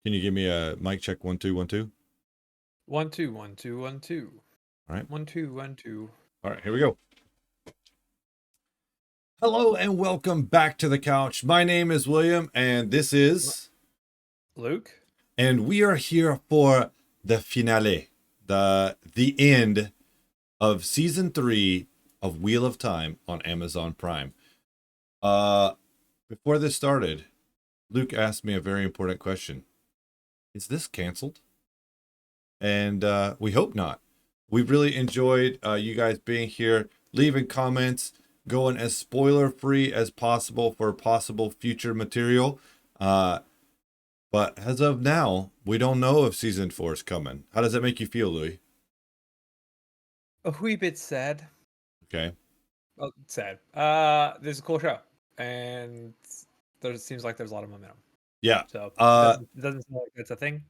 Can you give me a mic check? 1 2 1 2. 1 2 1 2 1 2. All right. 1 2 1 2. All right, here we go. Hello and welcome back to the couch. My name is William and this is Luke? and we are here for the finale, the end of season 3 of Wheel of Time on Amazon Prime. Before this started, Luke asked me a very important question. Is this canceled? And we hope not. We've really enjoyed you guys being here, leaving comments, going as spoiler free as possible for possible future material. But as of now, we don't know if season 4 is coming. How does that make you feel, Louis? A wee bit sad. Okay. Well, sad. This is a cool show. And there seems like there's a lot of momentum. Yeah. So it doesn't seem like it's a thing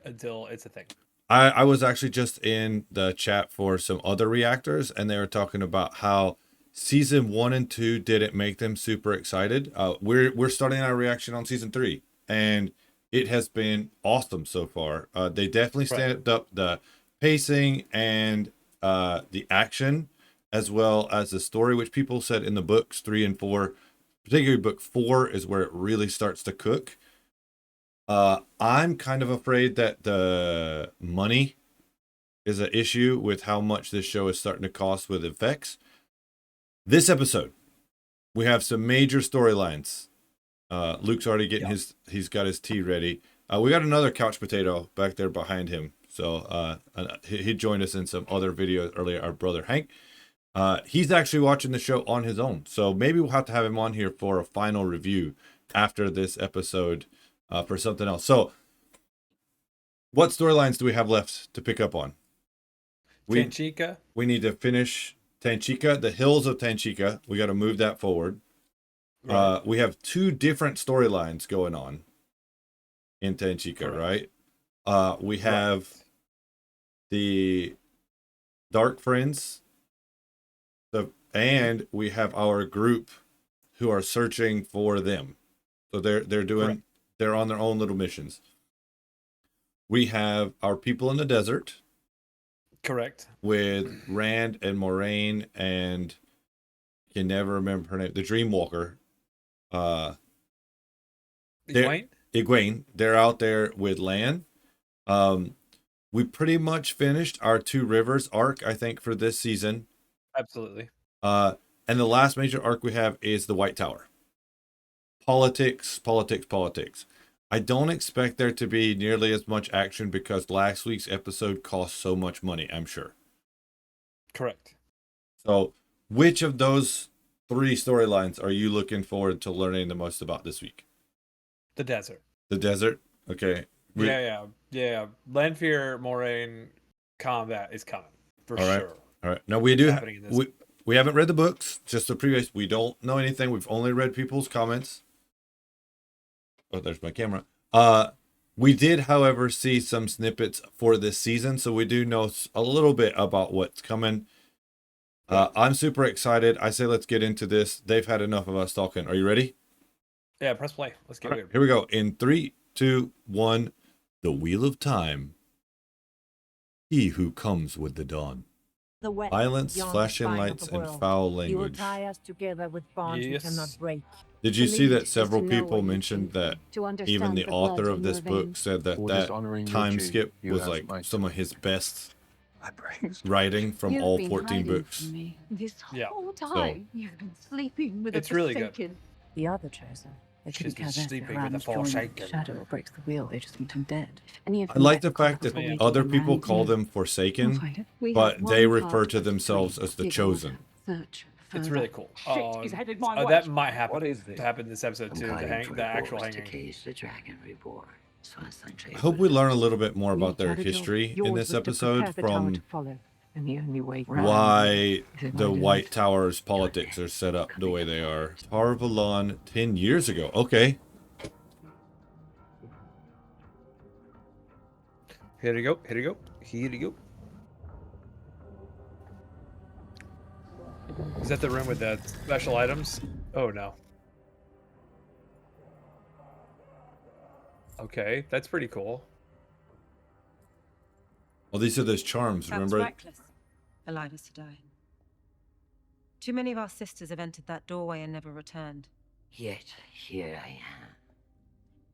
until it's a thing. I was actually just in the chat for some other reactors, and they were talking about how season 1 and 2 didn't make them super excited. We're starting our reaction on season 3, and it has been awesome so far. They definitely stepped up the pacing and the action, as well as the story, which people said in the books 3 and 4, particularly book 4, is where it really starts to cook. I'm kind of afraid that the money is an issue with how much this show is starting to cost with effects. This episode, we have some major storylines. Luke's already getting he's got his tea ready. We got another couch potato back there behind him. So he joined us in some other videos earlier, our brother Hank. He's actually watching the show on his own. So maybe we'll have to have him on here for a final review after this episode. For something else. So, what storylines do we have left to pick up on? Tanchico. We need to finish Tanchico, the hills of Tanchico. We got to move that forward. Right. We have 2 different storylines going on in Tanchico, right? We have the Dark Friends, and we have our group who are searching for them. So they're doing. Correct. They're on their own little missions. We have our people in the desert. Correct. With Rand and Moiraine and I can never remember her name. The Dreamwalker. Egwene. They're out there with Lan. We pretty much finished our 2 Rivers arc, I think, for this season. Absolutely. And the last major arc we have is the White Tower. Politics. I don't expect there to be nearly as much action because last week's episode cost so much money, I'm sure. Correct. So, which of those 3 storylines are you looking forward to learning the most about this week? The desert. The desert? Okay. Yeah. Lanfear, Moiraine combat is coming for sure. All right. Now we haven't read the books, just the previous. We don't know anything. We've only read people's comments. Oh, there's my camera. We did, however, see some snippets for this season, so we do know a little bit about what's coming. I'm super excited. I say let's get into this. They've had enough of us talking. Are you ready? Yeah, press play. Let's get it. Here we go. In 3, 2, 1. The Wheel of Time. He who comes with the dawn. Violence, flashing lights, and foul language. You will tie us together with bonds we cannot break. Did you see that several people mentioned that even the author of this book said that time skip was like some of his best writing from all 14 books? This whole time you've been sleeping with it's really good. The other chosen. She's been sleeping with the Forsaken. Shadow breaks the wheel. They just want him dead. I like the fact that other people call them Forsaken, but they refer to themselves as the Chosen. It's really cool. That might happen to happen this episode too. The actual hanging. I hope we learn a little bit more about their history in this episode, from why the White Tower's politics are set up the way they are. Tar Valon 10 years ago. Okay. Here we go. Is that the room with the special items? Oh no. Okay, that's pretty cool. Well, these are those charms, That's remember? reckless. Elidas to die. Too many of our sisters have entered that doorway and never returned. Yet here I am.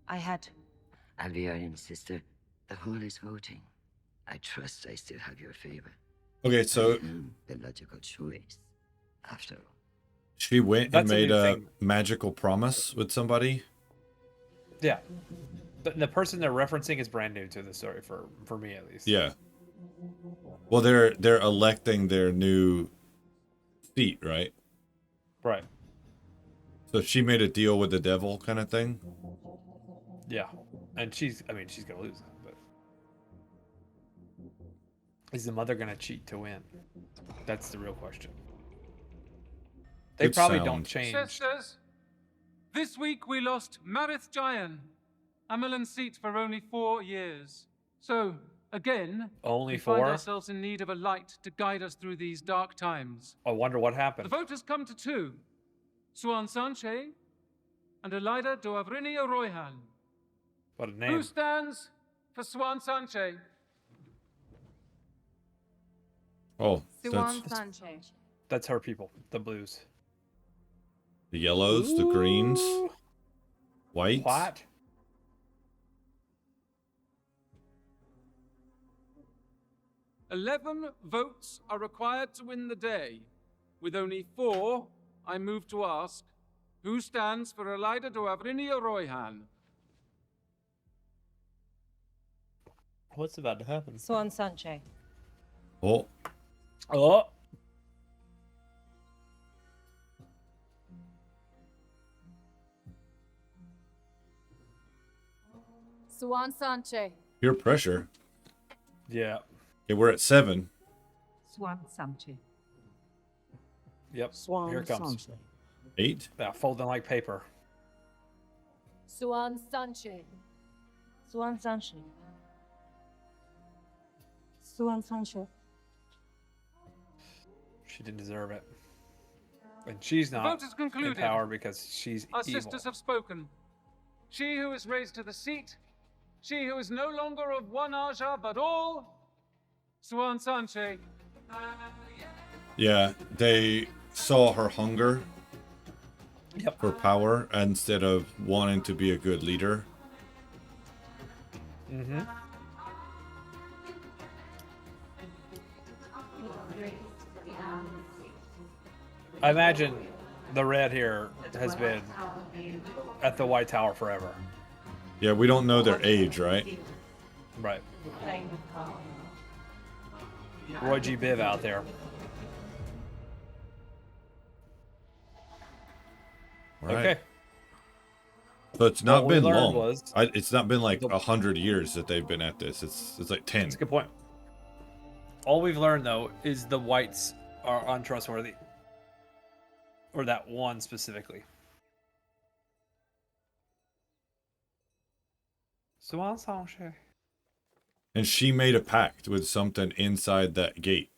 I had to. Alviarian sister, the hall is voting. I trust I still have your favor. Okay, so I am the logical choice. After all. she went and That's a made new a thing. magical promise with somebody. Yeah. But the person they're referencing is brand new to the story for me at least. Yeah. Well, they're electing their new seat, right? Right. So she made a deal with the devil kind of thing. Yeah. And she's gonna lose, but is the mother gonna cheat to win? That's the real question. They Good probably sound. don't change. Sisters, this week we lost Marith Jayan, Amelin's seat for only 4 years. So, again, Only we find 4? ourselves in need of a light to guide us through these dark times. I wonder what The happened. vote has come to 2, Suane Sanche and Elida Doavrini Royhan. What a Who name. stands for Suane Sanche? Oh, Suane that's Sanche. That's her people, the blues. the yellows, the greens, Ooh. whites. What? "11 votes are required to win the day. With only 4, I move to ask, who stands for Elida Doavrini Royhan? What's about to happen? Suane Sanche. Oh, Oh. Suane Sanche. peer pressure. Yeah. Okay, we're at 7. Suane Sanche. Yep. Suane Here it comes. Sanche. 8. Yeah, folding like paper. Suane Sanche. Suane Sanche. Suane Sanche. She didn't deserve it. And she's The not vote is in concluded. power because she's Our evil. sisters have spoken. She who is raised to the seat, she who is no longer of one Aja but all, Suane Sanche. Yeah, they saw her hunger Yep. for power instead of wanting to be a good leader. Mm-hmm. I imagine the red here has been at the White Tower forever. Yeah, we don't know their age, right? Right. Roy G. Biv out there. Right. Okay. So it's not What we been learned long. was- It's not been like 100 years that they've been at this. It's like 10. That's a good point. All we've learned, though, is the whites are untrustworthy. Or that one specifically. Suane Sanche. And she made a pact with something inside that gate.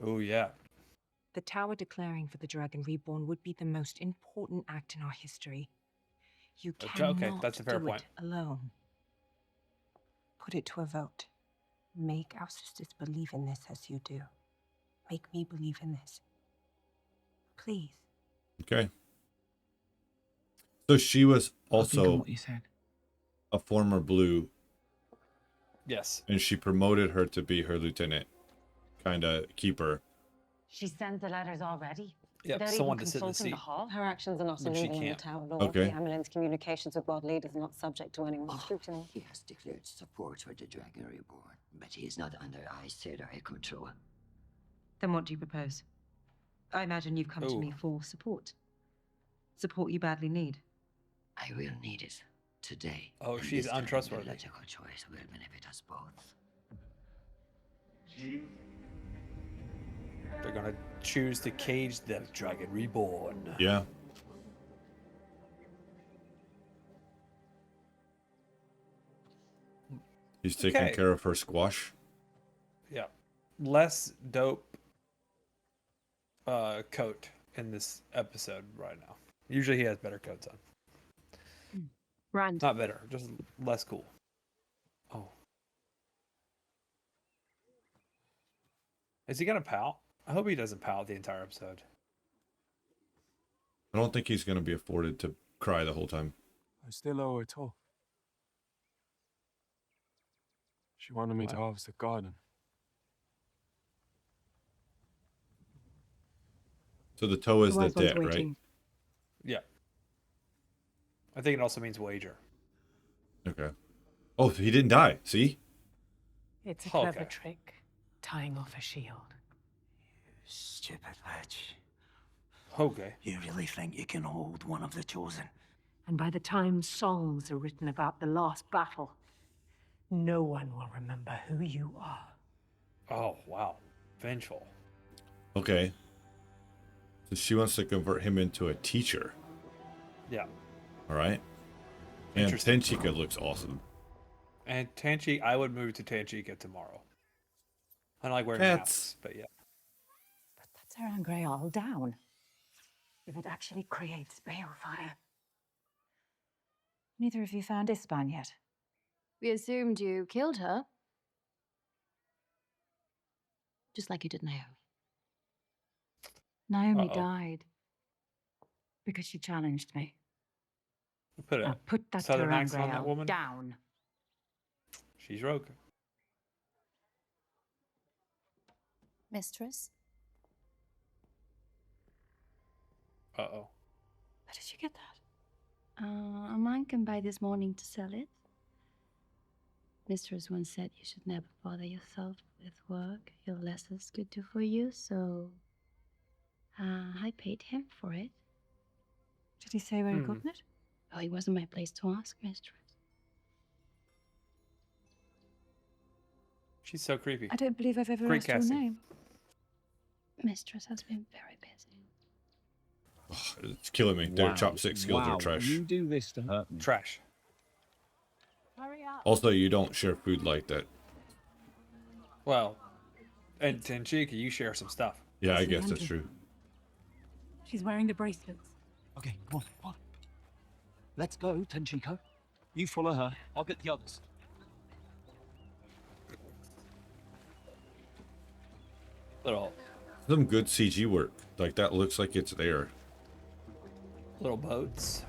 Oh, yeah. The tower declaring for the Dragon Reborn would be the most important act in our history. You Okay, cannot that's a fair do point. it alone. Put it to a vote. Make our sisters believe in this as you do. Make me believe in this. Please. Okay. So she was I'll think on also what you said. a former blue, Yes. and she promoted her to be her lieutenant, kind of keeper. She sent the letters already. Yep, Without someone even to sit in the consulting seat. hall. Her actions are not When she illegal in the can't. tower law. Okay. The Amelin's communications with world leaders are not subject to anyone's scrutiny. He has declared support for the Dragon Reborn, but he is not under Aes Sedai control. Then what do you propose? I imagine you've come to me Ooh. for support. Support you badly need. I will need it today. Oh, and she's this time untrustworthy. The logical choice will benefit us both. They're going to choose to cage the Dragon Reborn. Yeah. He's taking Okay. care of her squash. Yeah. Less dope coat in this episode right now. Usually he has better coats on. Rand. Not better, just less cool. Oh. Is he gonna pout? I hope he doesn't pout the entire episode. I don't think he's going to be afforded to cry the whole time. I still owe her toll. She wanted me to What? harvest the garden. So the toe is The the wise one's debt, right? waiting. Yeah. I think it also means wager. Okay. Oh, he didn't die. See? It's a Okay. clever trick, tying off a shield. Stupid witch. Okay. You really think you can hold one of the chosen? And by the time songs are written about the last battle, no one will remember who you are. Oh, wow. Vengeful. Okay. So she wants to convert him into a teacher. Yeah. All right. And Interesting. Tanchico looks awesome. And I would move to Tanchico tomorrow. I don't like wearing Cats. masks, but yeah. But that's our Angreal down. If it actually creates balefire. Neither of you found Ispan yet. We assumed you killed her. Just like you did Naeve. Naomi Uh-oh. died because she challenged me. Put Now a put that southern accent on that Angreal woman. down. She's rogue. Mistress? Uh-oh. Where did you get that? A man came by this morning to sell it. Mistress once said you should never bother yourself with work your less is good to for you, so I paid him for it. Did he say where he got it? Well, it wasn't my place to ask, mistress. She's so creepy. I don't believe I've ever Great asked your casting. name. Mistress has been very busy. Ugh, it's killing me. Their chopstick skills are trash. You do this to hurt me. Trash. Hurry up. Also, you don't share food like that. Well, and Tanchico, you share some stuff. Yeah, I See, guess that's Andrew. true. She's wearing the bracelets. Okay, come on. Let's go, Tanchico. You follow her. I'll get the others. Some good CG work. Like, that looks like it's there. Little boats.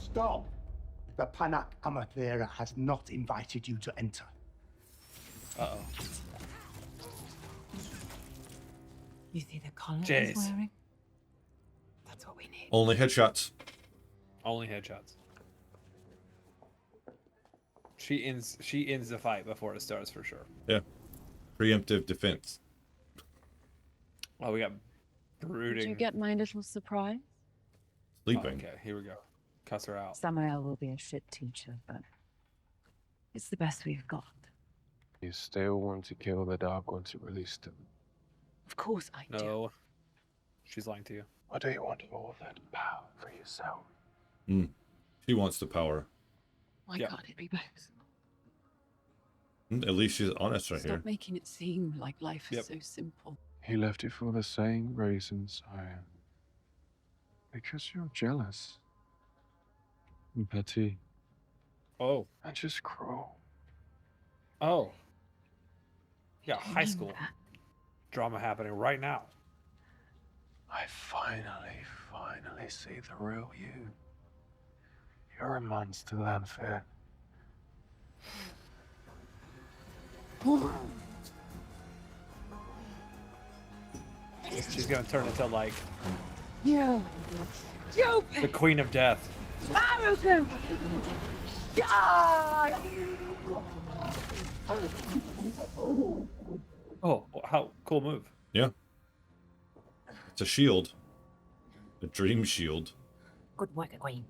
Stop! The Panak Amathera has not invited you to enter. Uh-oh. You see the collar Jeez. he's wearing? That's what we need. Only headshots. Only headshots. She ends the fight before it starts for sure. Yeah. Preemptive defense. Oh, we got Did brooding. you get my little surprise? Sleeping. Okay, here we go. Cuss her out. Samael will be a shit teacher, but it's the best we've got. You still want to kill the Dark Ones who released them. Of course I do. No. She's lying to you. Or do you want all that power for yourself? She wants the power. Why Yeah. can't it be both? At least she's honest right Stop here. making it seem like life is Yep. so simple. He left it for the same reasons I am. Because you're jealous. And petty. Oh. And just cruel. Oh. Yeah, Do you high mean school that? drama happening right now. I finally see the real you. You're a monster, Lanfear. She's gonna turn into like You! the Queen of Death. Arrogant! Die! Oh, how cool move. Yeah. It's a shield. A dream shield. Good work, Queen.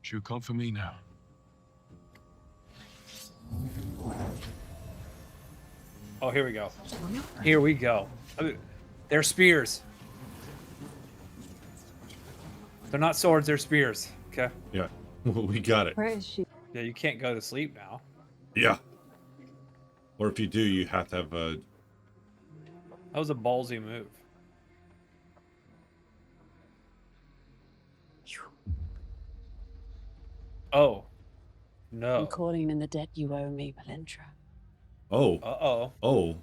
You come for me now. Oh, here we go. Here we go. I mean, they're spears. They're not swords, they're spears. Okay? Yeah. We got it. Where is she? Yeah, you can't go to sleep now. Yeah. Or if you do, you have to have a... That was a ballsy move. Oh. I'm No. calling in the debt you owe me, Valentra. Oh. Uh-oh. Oh.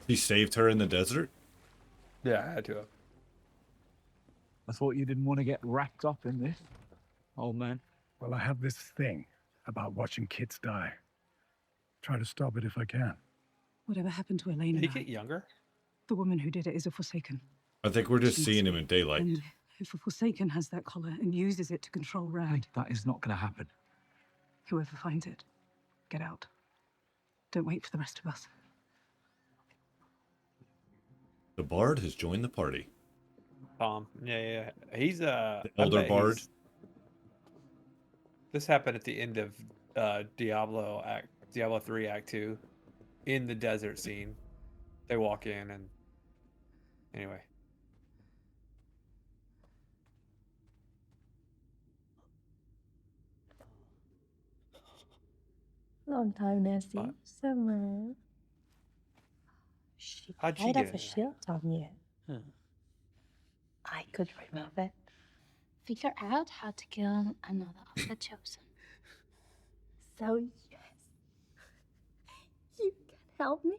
He saved her in the desert? Yeah, I had to have. I thought you didn't want to get wrapped up in this, old man. Well, I have this thing about watching kids die. Try to stop it if I can. Whatever happened to Elaine Did he and I? get younger? The woman who did it is a Forsaken. I think we're just She seeing must him be. in daylight. And if a Forsaken has that collar and uses it to control Rad, That is not going to happen. whoever finds it, get out. Don't wait for the rest of us. The Bard has joined the party. Yeah. He's The Elder Bard. This happened at the end of Diablo 3 Act 2 in the desert scene. They walk in and anyway. Long time no see. Summer. She How'd she might get have a in shield on you. I could remove it. Figure out how to kill another of the chosen. So yes, you can help me.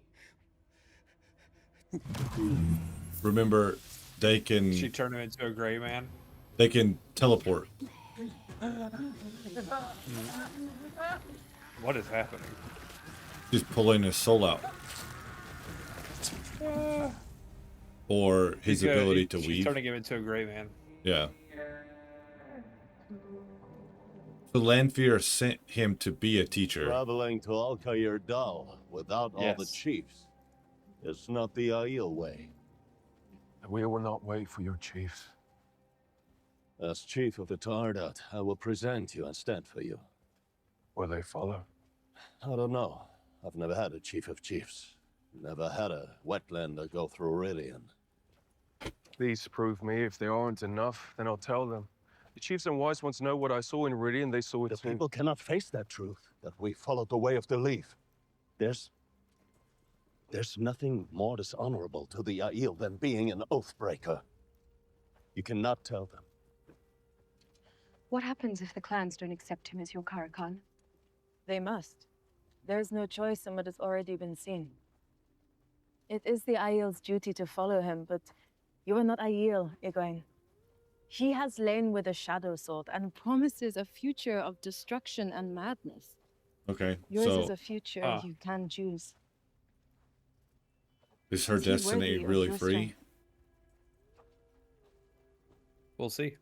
Remember, they can. She turned him into a gray man. They can teleport. What is happening? She's pulling his soul out. Or his ability to She's weave. turning him into a gray man. Yeah. So Lanfear sent him to be a teacher. Traveling to Alcair Dal without all the chiefs. It's not the Aiel way. We will not wait for your chiefs. As chief of the Tardat, I will present you and stand for you. Will they follow? I don't know. I've never had a chief of chiefs. Never had a wetlander go through Ruidian. Please prove me. If they aren't enough, then I'll tell them. The chiefs and wise ones know what I saw in Ruidian. They saw it The too. people cannot face that truth, that we followed the way of the leaf. There's nothing more dishonorable to the Aiel than being an oathbreaker. You cannot tell them. What happens if the clans don't accept him as your Karakan? They must. There's no choice in what has already been seen. It is the Aiel's duty to follow him, but you are not Aiel, Egwene. He has lain with a shadow sword and promises a future of destruction and madness. Okay, Yours so is a future you can choose. is her Is he destiny worthy of really your free? strength? We'll see.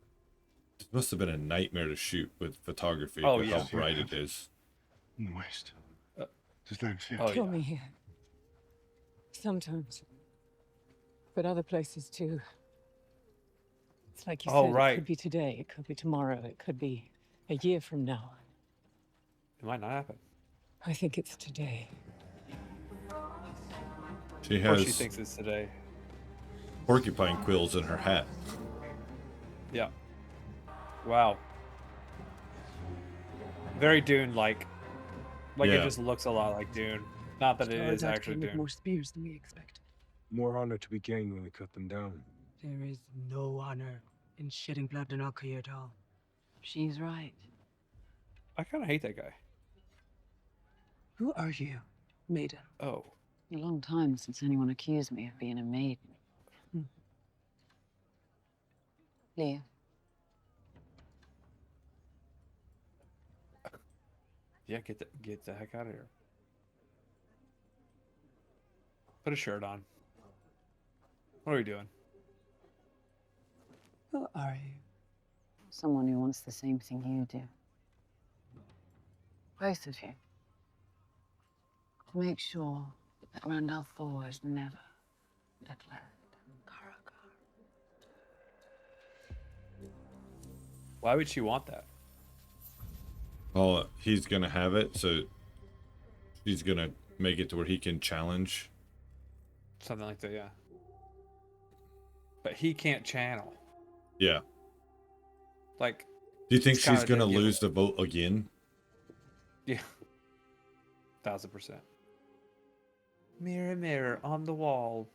This must have been a nightmare to shoot with photography Oh, with yeah. how bright it is. In the west. Just Kill me here. Sometimes. But other places too. It's like you Oh, said, right. it could be today, it could be tomorrow, it could be a year from now. It might not happen. I think it's today. She Of course she has thinks it's today. porcupine quills in her hat. Yeah. Wow. Very Dune-like. Like it Yeah. just looks a lot like Dune. Not that it is actually with Dune. more spears than we expected. More honor to be gained when we cut them down. There is no honor in shedding blood in Alcair Dal. She's right. I kind of hate that guy. Who are you, maiden? Oh. A long time since anyone accused me of being a maiden. Leah. Yeah, get the heck out of here. Put a shirt on. What are we doing? Who are you? Someone who wants the same thing you do. Both of you. To make sure that Randall Thor is never declared Karagar. Why would she want that? Oh, he's gonna have it, so she's gonna make it to where he can challenge. Something like that, yeah. But he can't channel. Yeah. Like. Do you think it's she's kinda gonna didn't give lose the vote again? Yeah. 1000%. Mirror, mirror on the wall.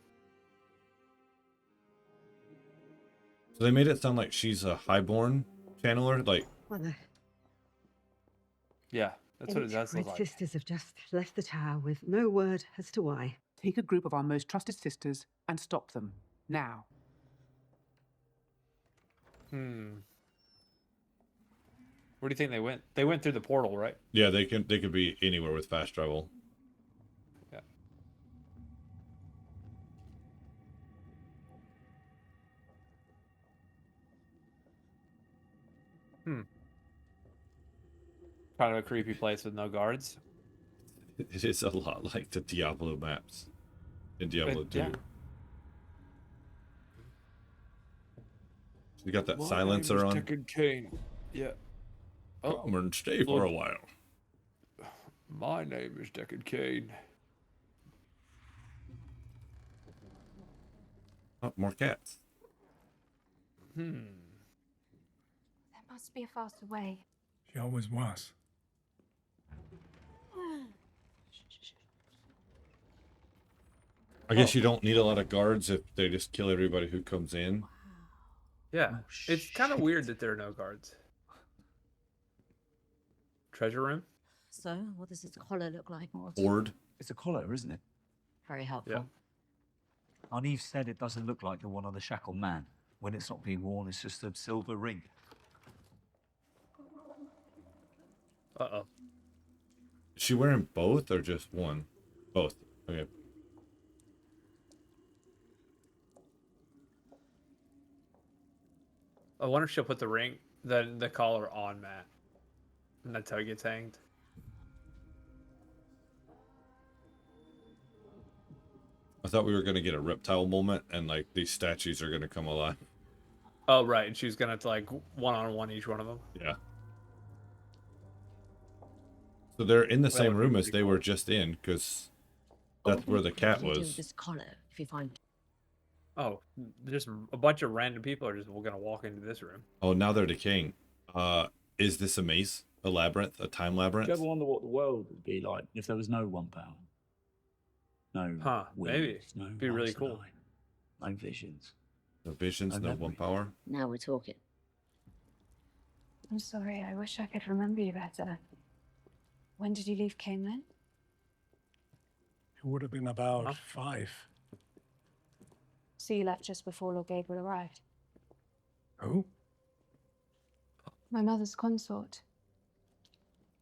So they made it sound like she's a highborn, channeler? Like, Mother, Yeah, that's what it does Red look like. sisters have just left the tower with no word as to why. Take a group of our most trusted sisters and stop them. Now. Where do you think they went? They went through the portal, right? yeah, they could be anywhere with fast travel. Yeah. Kind of a creepy place with no guards. It is a lot like the Diablo maps in Diablo 2. Yeah. You got that My silencer name is on. Tekken Kane. Yeah. Come and stay for a while. My name is Deckard Kane. Oh, more cats. There must be a faster way. She always was. I guess you don't need a lot of guards if they just kill everybody who comes in. Yeah. It's kind of weird that there are no guards. Treasure room? So, what does its collar look like? Horde. It's a collar, isn't it? Very helpful. Yeah. Naeve said it doesn't look like the one on the shackled man. When it's not being worn, it's just a silver ring. Uh-oh. Is she wearing both or just one? Both. Okay. I wonder if she'll put the collar on Matt. And that's how he gets hanged. I thought we were gonna get a reptile moment and like these statues are gonna come alive. Oh, right. And she's going to like one-on-one each one of them. Yeah. So they're in the That same would be room as pretty they cool. were just in, because that's where the cat What do you do with was. this collar if you find? Oh, just a bunch of random people are just going to walk into this room. Oh, now they're decaying. Is this a maze? A labyrinth? A time Do labyrinth? you ever wonder what the world would be like if there was no one power? No Maybe. winds, no Be really master cool. line, no visions. No visions, no one power. Now we're talking. I'm sorry, I wish I could remember you better. When did you leave Camelin? It would have been about 5. So you left just before Lord Gabriel arrived? Who? My mother's consort.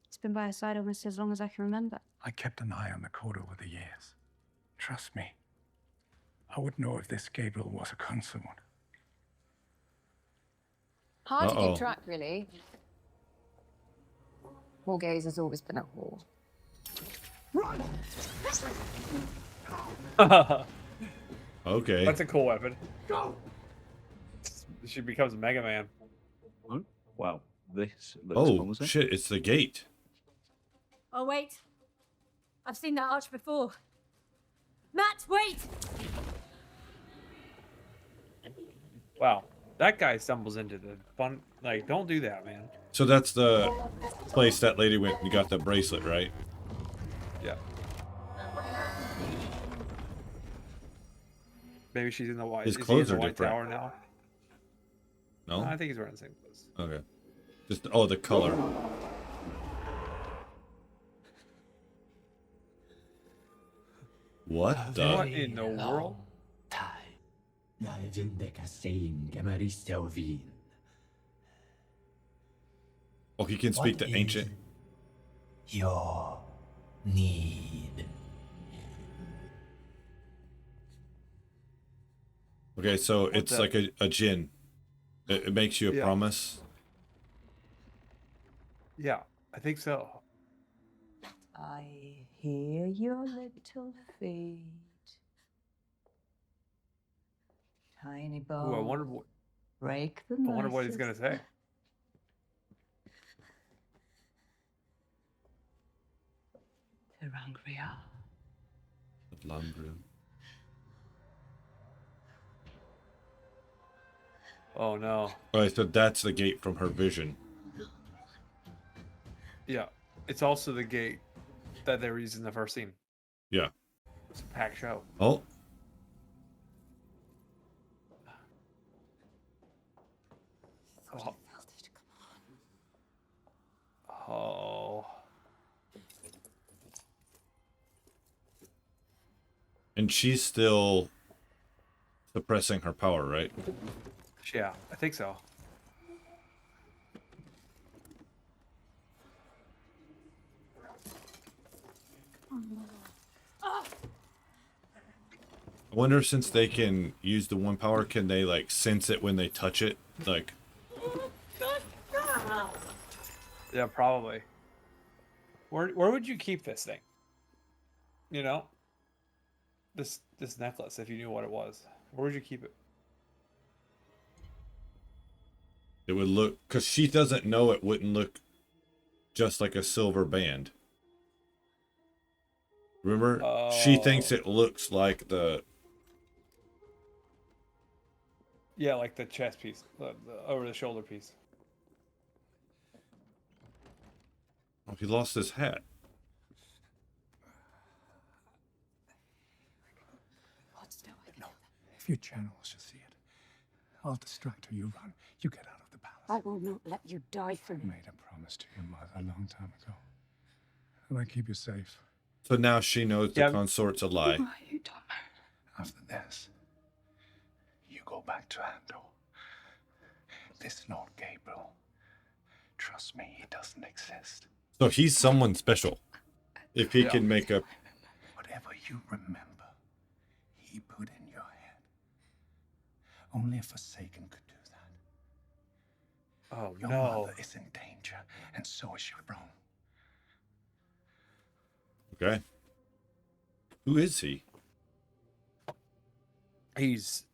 It's been by her side almost as long as I can remember. I kept an eye on the code over the years. Trust me. I would know if this Gabriel was a consort. Hard to keep track, really. Wargaze has always been a whore. Okay. That's a cool weapon. She becomes Mega Man. Oh, wow. This looks Oh, promising. shit, it's the gate. Oh, wait. I've seen that arch before. Matt, wait! Wow. That guy stumbles into the fun. Like, don't do that, man. So that's the place that lady went and got the bracelet, right? Yeah. Maybe she's in the white. His is he clothes in are the White different. Tower now. No? I think he's wearing the same clothes. Okay. Just, the color. What the? What in the world? Oh, he can speak to ancient. Your need. Okay, so it's the- like a djinn. It makes you a Yeah. promise. Yeah, I think so. I hear your little feet. Tiny bones. Ooh, I wonder what. Break the I wonder what he's gonna say. Terangria. Langria. Oh no. Alright, so that's the gate from her vision. Yeah, it's also the gate that they were using in the first scene. Yeah. It's a packed show. Oh. Oh. And she's still suppressing her power, right? Yeah, I think so. I wonder, since they can use the one power, can they like sense it when they touch it? Like, Yeah, probably. Where would you keep this thing? You know, this necklace, if you knew what it was, where would you keep it? it would look, because she doesn't know, it wouldn't look just like a silver band. Remember? She thinks it looks like the... Yeah, like the chest piece, the over the shoulder piece. Oh, he lost his hat. No, if you channel, she'll see it. I'll distract her. You run. You get out of the palace. I will not let you die for I me. made a promise to your mother a long time ago. And I keep you safe. So now she knows the consort's a lie. Why you don't know? After this, you go back to Andor. This Lord Gabriel. Trust me, he doesn't exist. So he's someone special. If he can make a... Whatever you remember, he put in your head. Only a Forsaken could do that. Oh, your no. mother is in danger, and so is your throne. Okay. Who is he? He's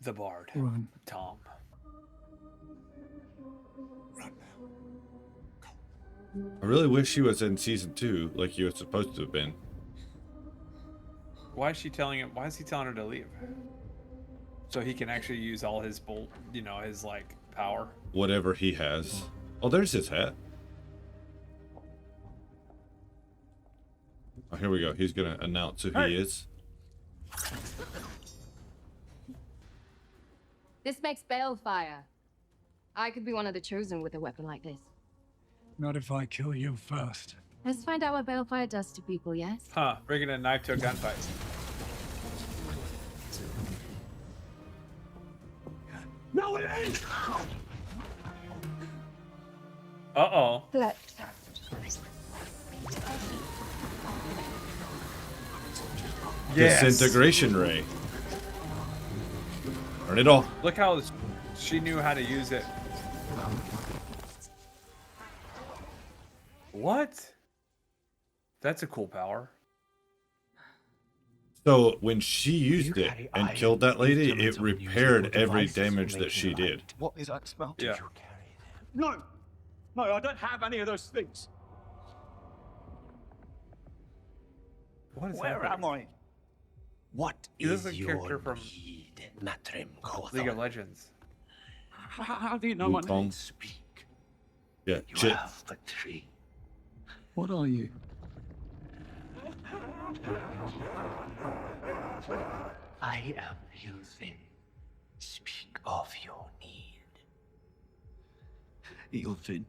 the Bard. Run. Tom. I really wish he was in season 2, like he was supposed to have been. Why is she telling him? Why is he telling her to leave? So he can actually use all his his like power. Whatever he has. Oh, there's his hat. Oh, here we go. He's gonna announce who he is. This makes balefire. I could be one of the chosen with a weapon like this. Not if I kill you first. Let's find out what balefire does to people, yes? Huh? Bringing a knife to a gunfight. No, it ain't! Uh-oh. Let's. Yes. Disintegration ray. Turn it off. Look how she knew how to use it. What? That's a cool power. So when she used it and killed that lady, it repaired every damage that she did. What is that smell? Yeah. No! No, I don't have any of those things. What is Where happening? am I? What He looks is like a your character from need, Matrim Kothon? League of Legends. How do you know my Wukong. name? Speak. Yeah, You Chit. have but 3. What are you? I am Eilfin. Speak of your need. Eilfin.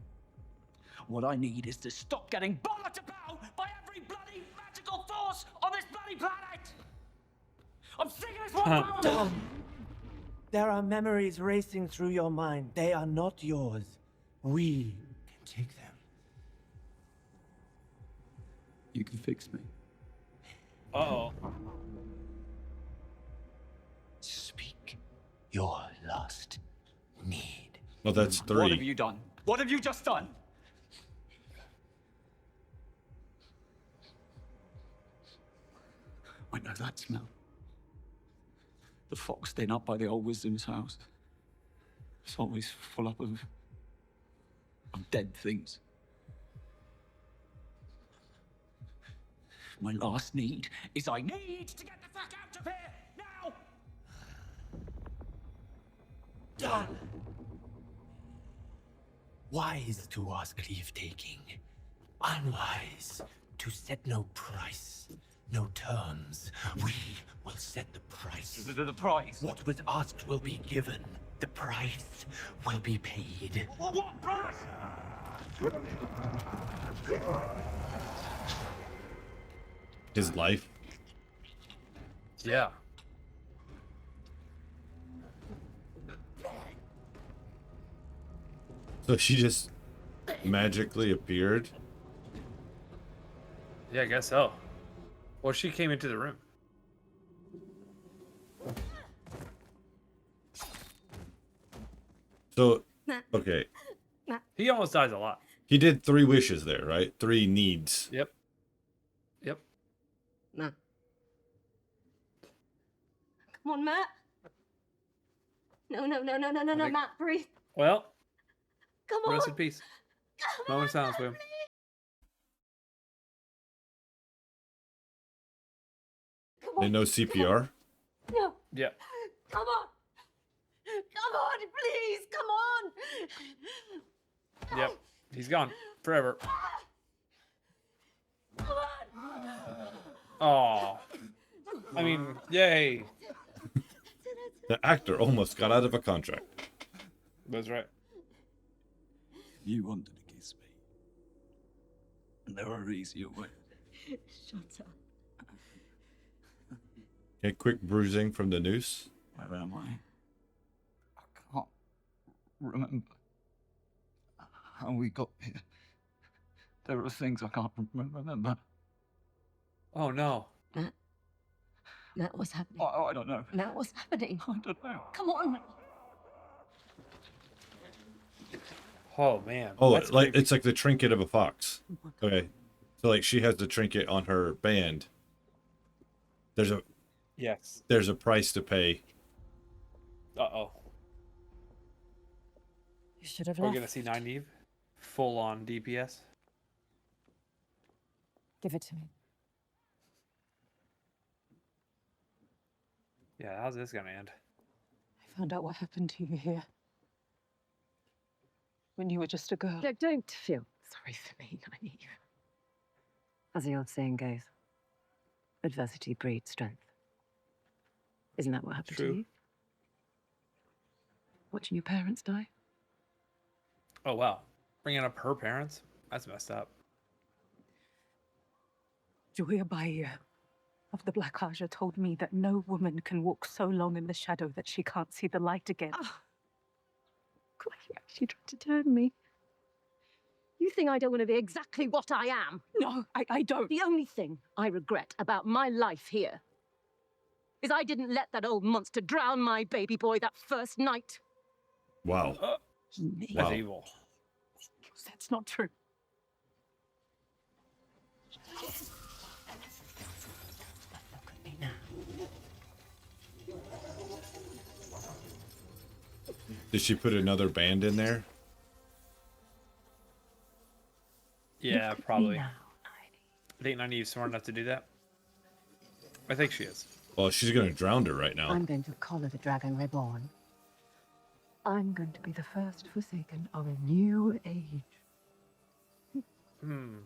What I need is to stop getting bollocks about by every bloody magical force on this bloody planet! I'm sick of this one power! Tom, there are memories racing through your mind. They are not yours. We can take them. You can fix me. Uh-oh. Speak your last need. Well, that's What have 3. you done? What have you just done? I know that smell. The fox den up by the old wisdom's house. It's always full up of dead things. My last need is I need to get the fuck out of here now! Done. Wise to ask leave-taking. Unwise to set no price, no terms. We will set the price. The price? What was asked will be given. The price will be paid. What price? his life. Yeah. So she just magically appeared. Yeah, I guess so. Well, she came into the room. So, okay. He almost dies a lot. He did 3 wishes there, right? 3 needs. Yep. Yep. Matt. Come on, Matt. No, Matt, breathe. Well, Come on. rest in peace. Moment of silence, William. And no CPR? No. Yeah. Come on. Come on, please. Come on. Yep. He's gone forever. Come on. Oh. I mean, yay. The actor almost got out of a contract. That's right. You wanted to kiss me. And there are easier ways. Shut up. Okay, quick bruising from the noose. Where am I? I can't remember how we got here. There are things I can't remember. Oh no. Matt, what's happening? I don't know. Matt, what's happening? I don't know. Come on. Oh man. Oh, That's like creepy. it's like the trinket of a fox. Okay. So like she has the trinket on her band. There's a Yes. There's a price to pay. Uh-oh. You should have We're left. gonna see Naeve full on DPS. Give it to me. Yeah, how's this gonna end? I found out what happened to you here. When you were just a girl. Look, don't feel sorry for me, Naeve. As the old saying goes, adversity breeds strength. Isn't that what happened True. to you? Watching your parents die? Oh wow. Bringing up her parents? That's messed up. Julia Baia of the Black Aja told me that no woman can walk so long in the shadow that she can't see the light again. She tried to turn me. You think I don't want to be exactly what I am? No, I don't. The only thing I regret about my life here is I didn't let that old monster drown my baby boy that first night. Wow. Me. That's evil. That's not true. Did she put another band in there? Yeah, probably. I think Naeve's smart enough to do that. I think she is. Well, she's gonna drown her right now. I'm going to collar the dragon reborn. I'm going to be the first Forsaken of a new age. Hmm.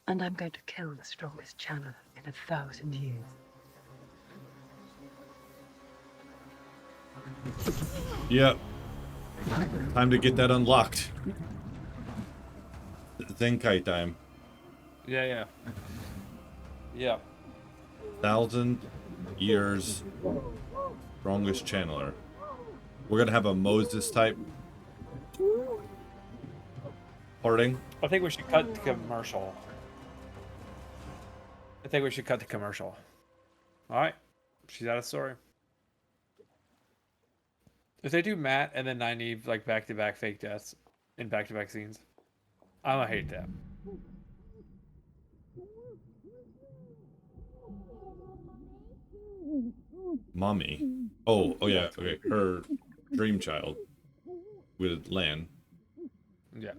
And I'm going to kill the strongest channeler in 1,000 years. Yep. Time to get that unlocked. Zenkai time. Yeah. Yeah. 1,000 years strongest channeler. We're gonna have a Moses type parting. I think we should cut the commercial. Alright. She's out of story. If they do Matt and then Naeve like back-to-back fake deaths in back-to-back scenes, I'm gonna hate that. Mommy. Oh yeah, okay. Her dream child with Lan. Yeah.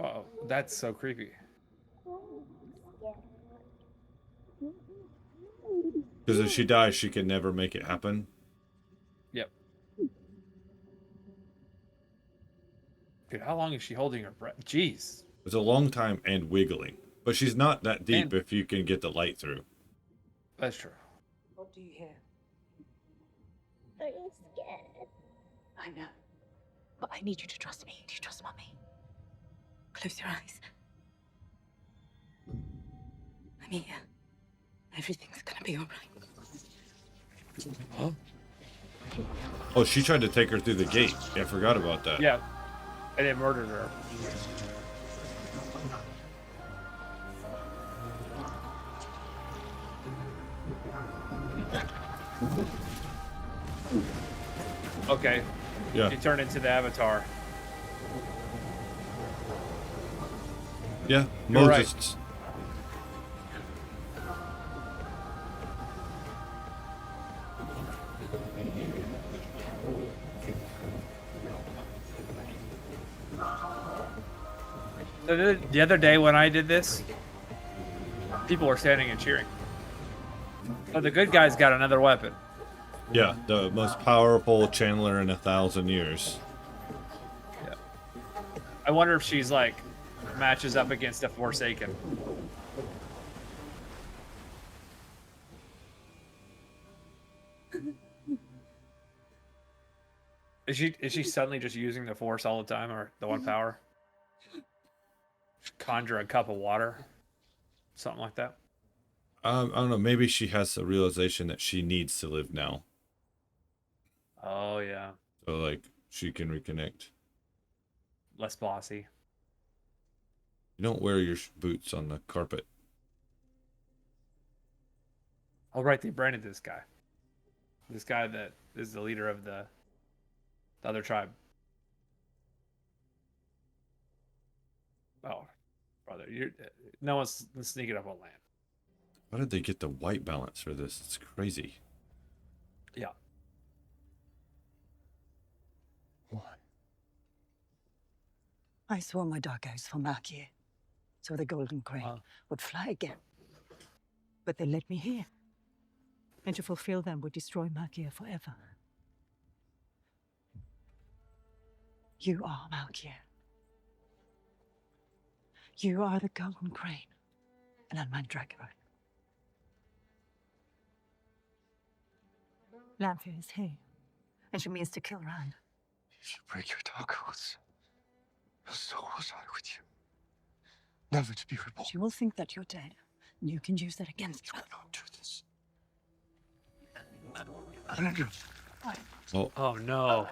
Oh, that's so creepy. Because if she dies, she can never make it happen. Yep. Dude, how long is she holding her breath? Jeez. It's a long time and wiggling. But she's not that deep if you can get the light through. That's true. What do you hear? I'm scared. I know. But I need you to trust me. Do you trust Mummy? Close your eyes. me here. Everything's gonna be all right. Huh? Oh, she tried to take her through the gate. Yeah, I forgot about that. Yeah, and they murdered her. Okay. Yeah. She turned into the Avatar. Yeah, You're Moses. So the other day when I did this, people were standing and cheering. Oh, the good guy's got another weapon. Yeah, the most powerful Chandler in 1,000 years. Yeah. I wonder if she's like matches up against a Forsaken. Is she suddenly just using the Force all the time, or the one power? Conjure a cup of water, something like that. I don't know. Maybe she has a realization that she needs to live now, Oh yeah, so like she can reconnect. less bossy. You don't wear your boots on the carpet. Oh right, they branded this guy. This guy that is the leader of the other tribe. Oh, brother, no one's sneaking up on land. How did they get the white balance for this? It's crazy. Yeah. Why? I swore my dark eyes for Markier, so the golden crane would fly again. But they led me here. And to fulfill them would destroy Markier forever. You are Markier. You are the golden crane, and I'm my dragon. Lanfear is here, and she means to kill Rand. If you break your dark oaths, so was I with you. Never to be reborn. She will think that you're dead, and you can use that against her. You cannot do this. Oh no.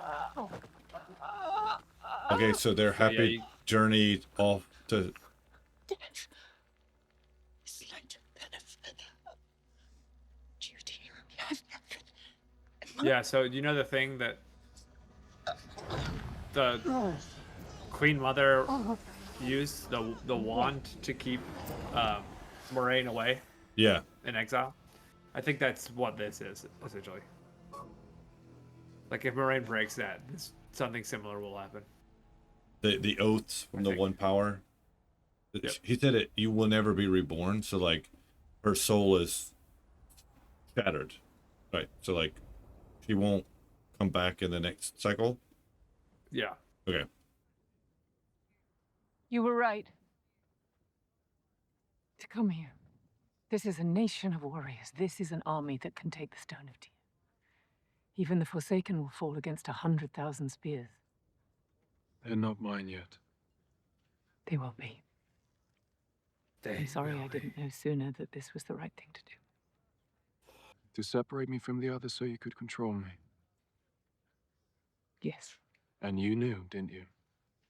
Okay, so their happy journey off to. It's like benefit. Duty. Yeah, so you know the thing that the Queen Mother used, the wand to keep Moiraine away? Yeah. In exile? I think that's what this is, essentially. Like if Moiraine breaks that, something similar will happen. The oaths from the one power. Yep. He said it. You will never be reborn. So like, her soul is shattered, right? So like, she won't come back in the next cycle. Yeah. Okay. You were right. To come here. This is a nation of warriors. This is an army that can take the Stone of Tears. Even the Forsaken will fall against 100,000 spears. They're not mine yet. They will be. I'm sorry I didn't know sooner that this was the right thing to do. To separate me from the others so you could control me. Yes. And you knew, didn't you?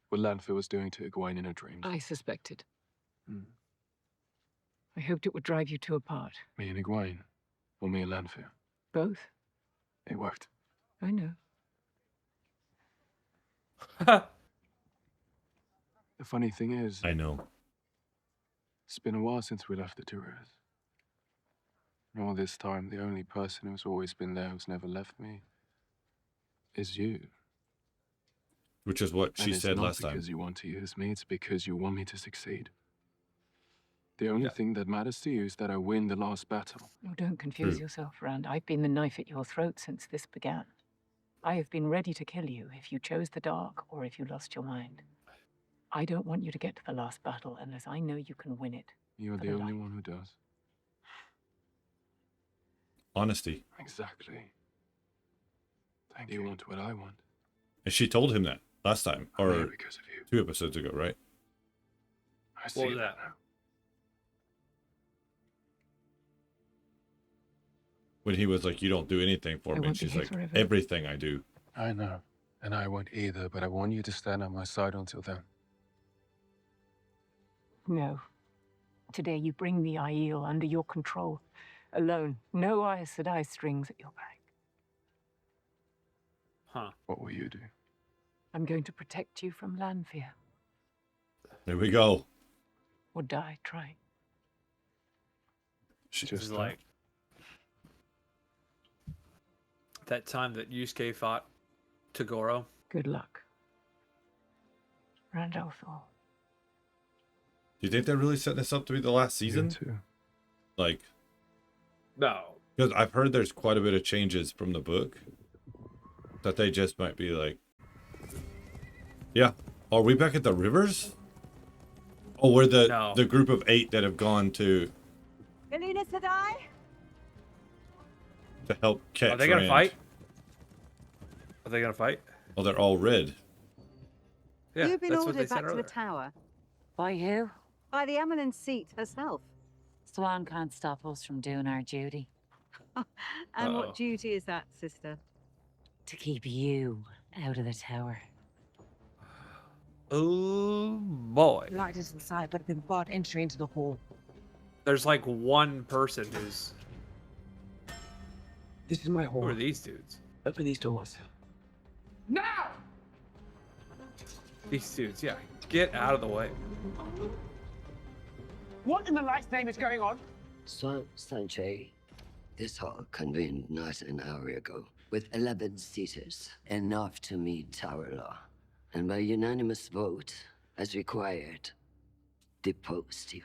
What Lanfear was doing to Egwene in her dreams. I suspected. I hoped it would drive you two apart. Me and Egwene. Or me and Lanfear. Both. It worked. I know. The funny thing is... I know. It's been a while since we left the Tours. And all this time, the only person who's always been there who's never left me is you. Which is what she said last It's not time. because you want to use me, it's because you want me to succeed. The only thing that matters to you is that I win the last battle. Oh, don't confuse yourself, Rand. I've been the knife at your throat since this began. I have been ready to kill you if you chose the dark or if you lost your mind. I don't want you to get to the last battle unless I know you can win it. You're the only one who does. Honesty. Exactly. Thank you. You want what I want. And she told him that last time, or here because of you. 2 episodes ago, right? I see What was that? when he was like, "You don't do anything for me," and she's like, "Everything I do." I know, and I won't either, but I want you to stand at my side until then. No. Today you bring the Aiel under your control. Alone. No Aes Sedai strings at your back. Huh. What will you do? I'm going to protect you from Lanfear. There we go. Or die trying. She's like that time that Yusuke fought Toguro. Good luck. Randall Thor. Do you think they're really setting this up to be the last season? Like, no, because I've heard there's quite a bit of changes from the book that they just might be like, yeah. Are we back at the rivers? Oh, we're the group of 8 that have gone to help catch. Are they gonna Rand. fight? Are they gonna fight? Oh, they're all red. Yeah, You've been that's what they ordered said back to earlier. the tower. By who? By the Eminent Seat herself. Suane can't stop us from doing our duty. And what duty is that, sister? To keep you out of the tower. Oh boy. Light is inside, but been barred entry into the hall. There's like one person who's. This is my hall. Who are these dudes? Open these doors. Now! These dudes, yeah. Get out of the way. What in the light's name is going on? Sanche, this hall convened not an hour ago, with 11 seaters, enough to meet tower law. And by unanimous vote, as required, deposed you.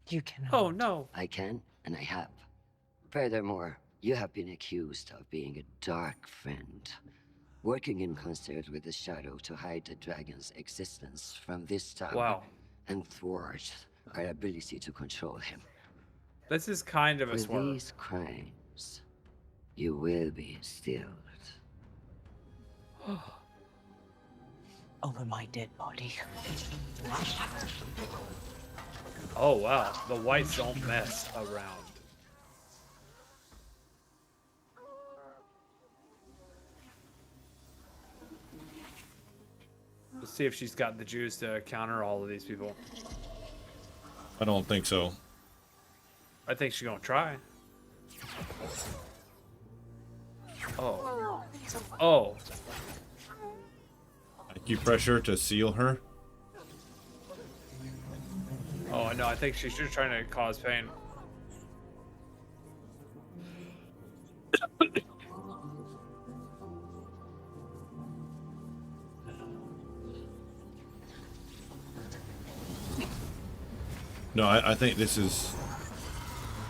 You cannot. Oh, no. I can, and I have. Furthermore, you have been accused of being a dark friend, working in concert with the Shadow to hide the dragon's existence from this tower. Wow. And thwart our ability to control him. This is kind of a For swerve. these crimes, you will be stilled. Over my dead body. Oh, wow. The whites don't mess around. Let's see if she's got the juice to counter all of these people. I don't think so. I think she's gonna try. Oh. Oh. Acupressure to seal her. Oh, no, I think she's just trying to cause pain. No, I think this is...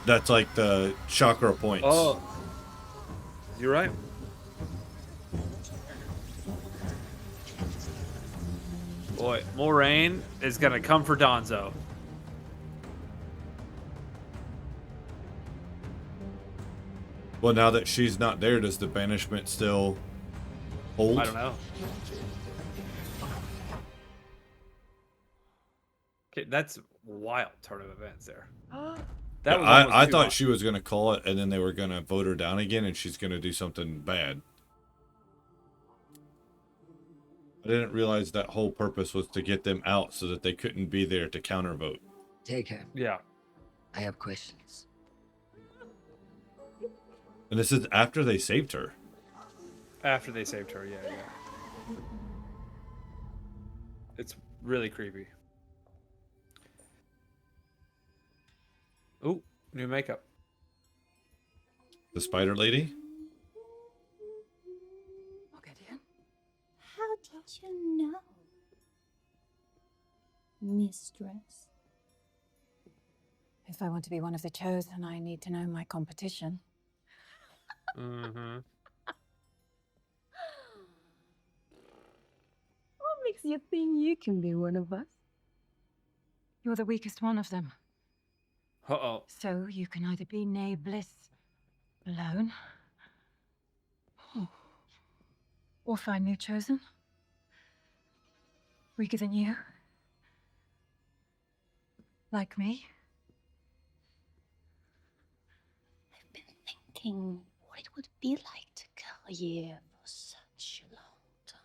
That's like the chakra points. Oh. You're right. Boy, Moiraine is gonna come for Donzo. Well, now that she's not there, does the banishment still hold? I don't know. Okay, that's wild turn of events there. Yeah, was I almost too thought much. she was going to call it, and then they were going to vote her down again, and she's going to do something bad. I didn't realize that whole purpose was to get them out so that they couldn't be there to counter vote. Take her. Yeah. I have questions. And this is after they saved her. After they saved her, yeah, yeah. It's really creepy. Ooh, new makeup. The spider lady? How did you know? Mistress. If I want to be one of the chosen, I need to know my competition. Mm-hmm. What makes you think you can be one of us? You're the weakest one of them. Uh-oh. So you can either be Naeve Bliss alone, or find new chosen. Weaker than you. Like me. thinking what it would be like to kill Aiel for such a long time.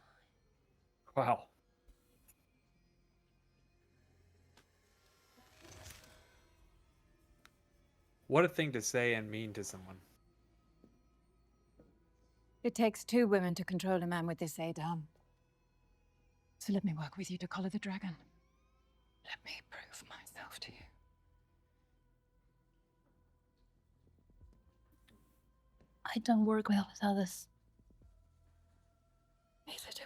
Wow. What a thing to say and mean to someone. It takes 2 women to control a man with this Adam. So let me work with you to collar the dragon. Let me prove myself to you. I don't work well with others. Neither do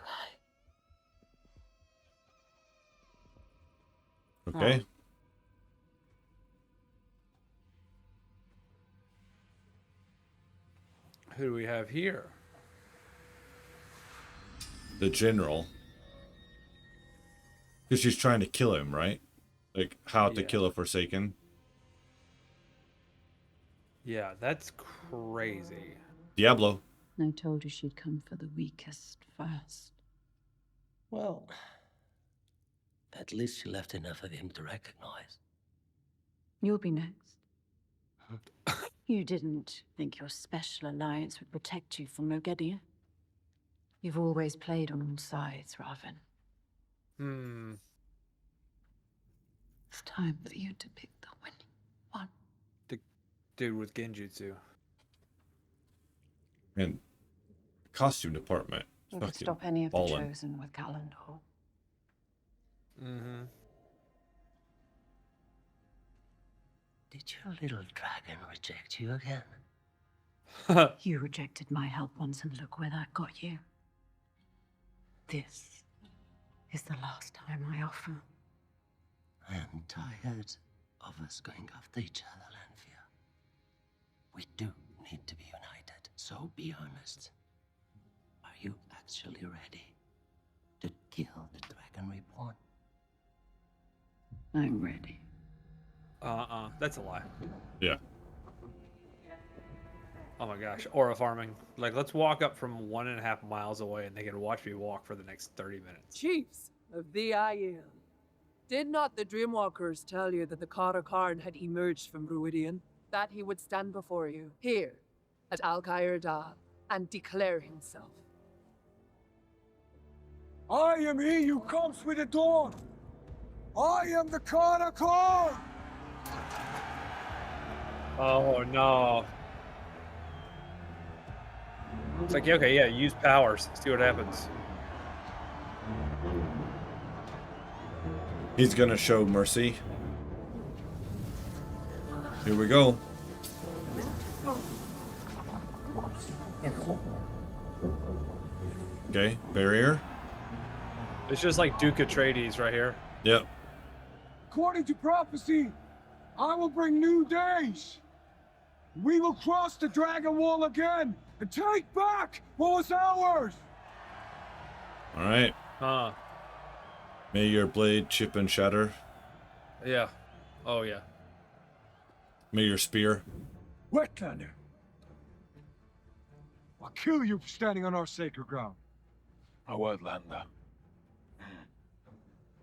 I. Okay. Who do we have here? The general. Because she's trying to kill him, right? Like, how to kill a Forsaken. Yeah, that's crazy. Diablo. I told you she'd come for the weakest first. Well, at least she left enough of him to recognize. You'll be next. You didn't think your special alliance would protect you from Moiraine? You've always played on all sides, Raven. It's time for you to pick the winning one. The dude with Genjutsu. And costume department. You could Fucking stop any of the ballin'. chosen with Calendar. Mm-hmm. Did your little dragon reject you again? You rejected my help once, and look where that got you. This is the last time I offer. I'm tired of us going after each other, Lanfear. We do need to be united, so be honest. Are you actually ready to kill the Dragon Reborn? I'm ready. That's a lie. Yeah. Oh my gosh, aura farming. Like, let's walk up from 1.5 miles away and they can watch me walk for the next 30 minutes. Chiefs of the Aiel, did not the Dreamwalkers tell you that the Karakarn had emerged from Ruidian? That he would stand before you, here, at Al-Khair Dal, and declare himself? I am he who comes with the dawn. I am the Karakarn. Oh no. It's like, okay, yeah, use powers. See what happens. He's gonna show mercy. Here we go. Okay, barrier. It's just like Duke Atreides right here. Yep. According to prophecy, I will bring new days. We will cross the Dragon Wall again and take back what was ours. All right. Huh. May your blade chip and shatter. Yeah. Oh yeah. May your spear. Wetlander. I'll kill you for standing on our sacred ground. A wordlander.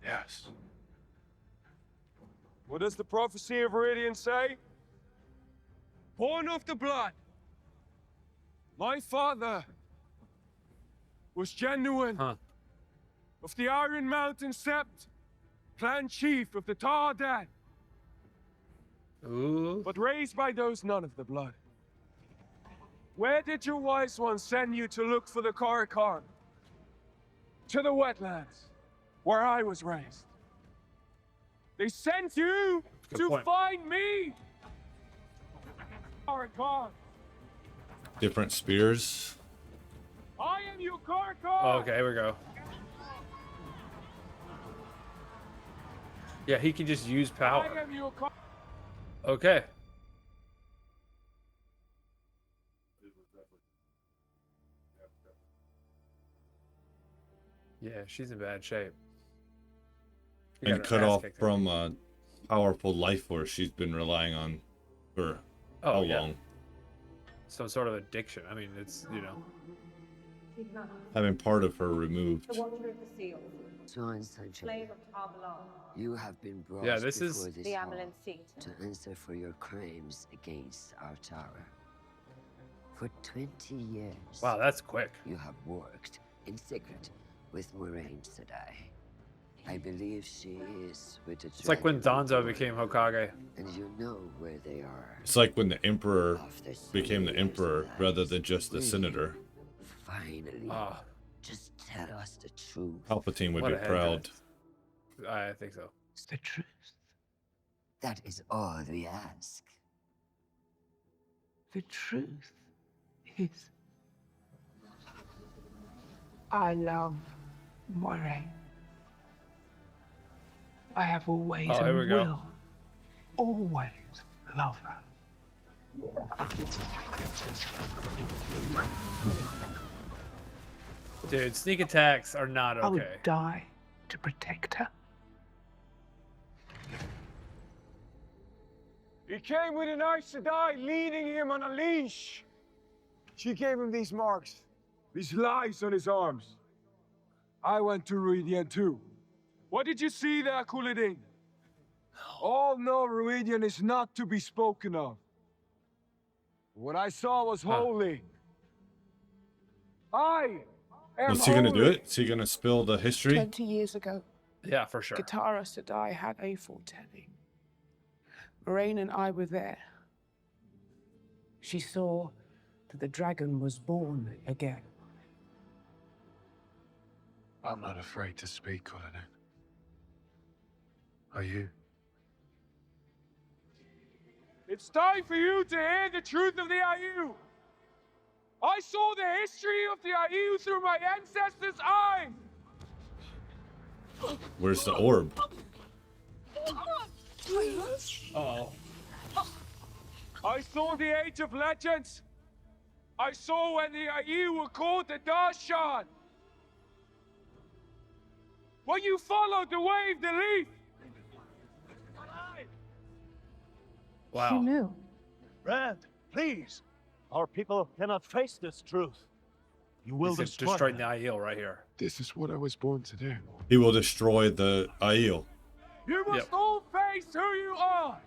Yes. What does the prophecy of Ruidian say? Born of the blood. My father was genuine. Of the Iron Mountain Sept, clan chief of the Tardan. Ooh. But raised by those none of the blood. Where did your wise ones send you to look for the Karakarn? To the wetlands, where I was raised. They sent you to find me! Karakarn! Different spears. I am your Karakarn! Okay, here we go. Yeah, he can just use power. I am your Okay. Yeah, she's in bad shape. She And got her cut ass off kicked in. from a powerful life force she's been relying on for how long? Some sort of addiction. I mean, it's, you know. Having part of her removed. The Watcher of the Seal. Suane Sanche, Slave of Tarvalon. you have been brought Yeah, this is- before this The hall Amelin seat. to answer for your crimes against our tower. For 20 years. Wow, that's quick. You have worked in secret with Moiraine Sedai. I believe she is with the It's like when Danzo became Hokage. And you know where they are. It's like when the Emperor became the Emperor rather than just the Senator. Finally. Just tell us the truth. Palpatine would be proud. I think so. It's the truth. That is all we ask. The truth is, I love Moiraine. I have always here we and go. will always love her. Dude, sneak attacks are not okay. I would die to protect her. He came with an Aes Sedai leading him on a leash. She gave him these marks, these lines on his arms. I went to Ruidian too. What did you see there, Couladin? All know Ruidian is not to be spoken of. What I saw was holy. I am Was he gonna do holy. it? Is he gonna spill the history? 20 years ago, Yeah, for sure. Katara Sedai had a foretelling. Moiraine and I were there. She saw that the dragon was born again. I'm not afraid to speak, Couladin. Are you? It's time for you to hear the truth of the Aiel. I saw the history of the Aiel through my ancestors' eyes. Where's the orb? Uh-oh. I saw the Age of Legends. I saw when the Aiel were called the Darshan. When you followed the wave, the leaf. Wow. She knew. Brand, please. Our people cannot face this truth. You will He's destroy destroying them. the Aiel right here. This is what I was born to do. He will destroy the Aiel. You must all face who you are.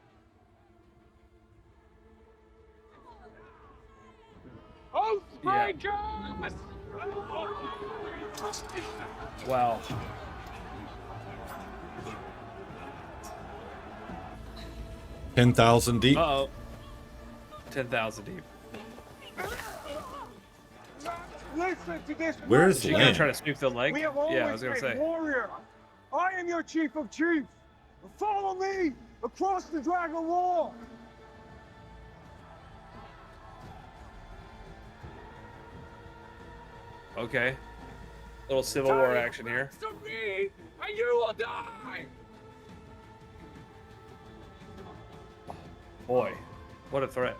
Oathbreakers! Wow. $10,000 deep. Uh-oh. 10,000 deep. Listen to this. Where's She word. gonna try to snoop the leg? We have Yeah, I was always gonna been say. warrior. I am your chief of chiefs. Follow me across the Dragon Wall. Okay. Little Civil War action here. To me, and you will die. Boy, what a threat.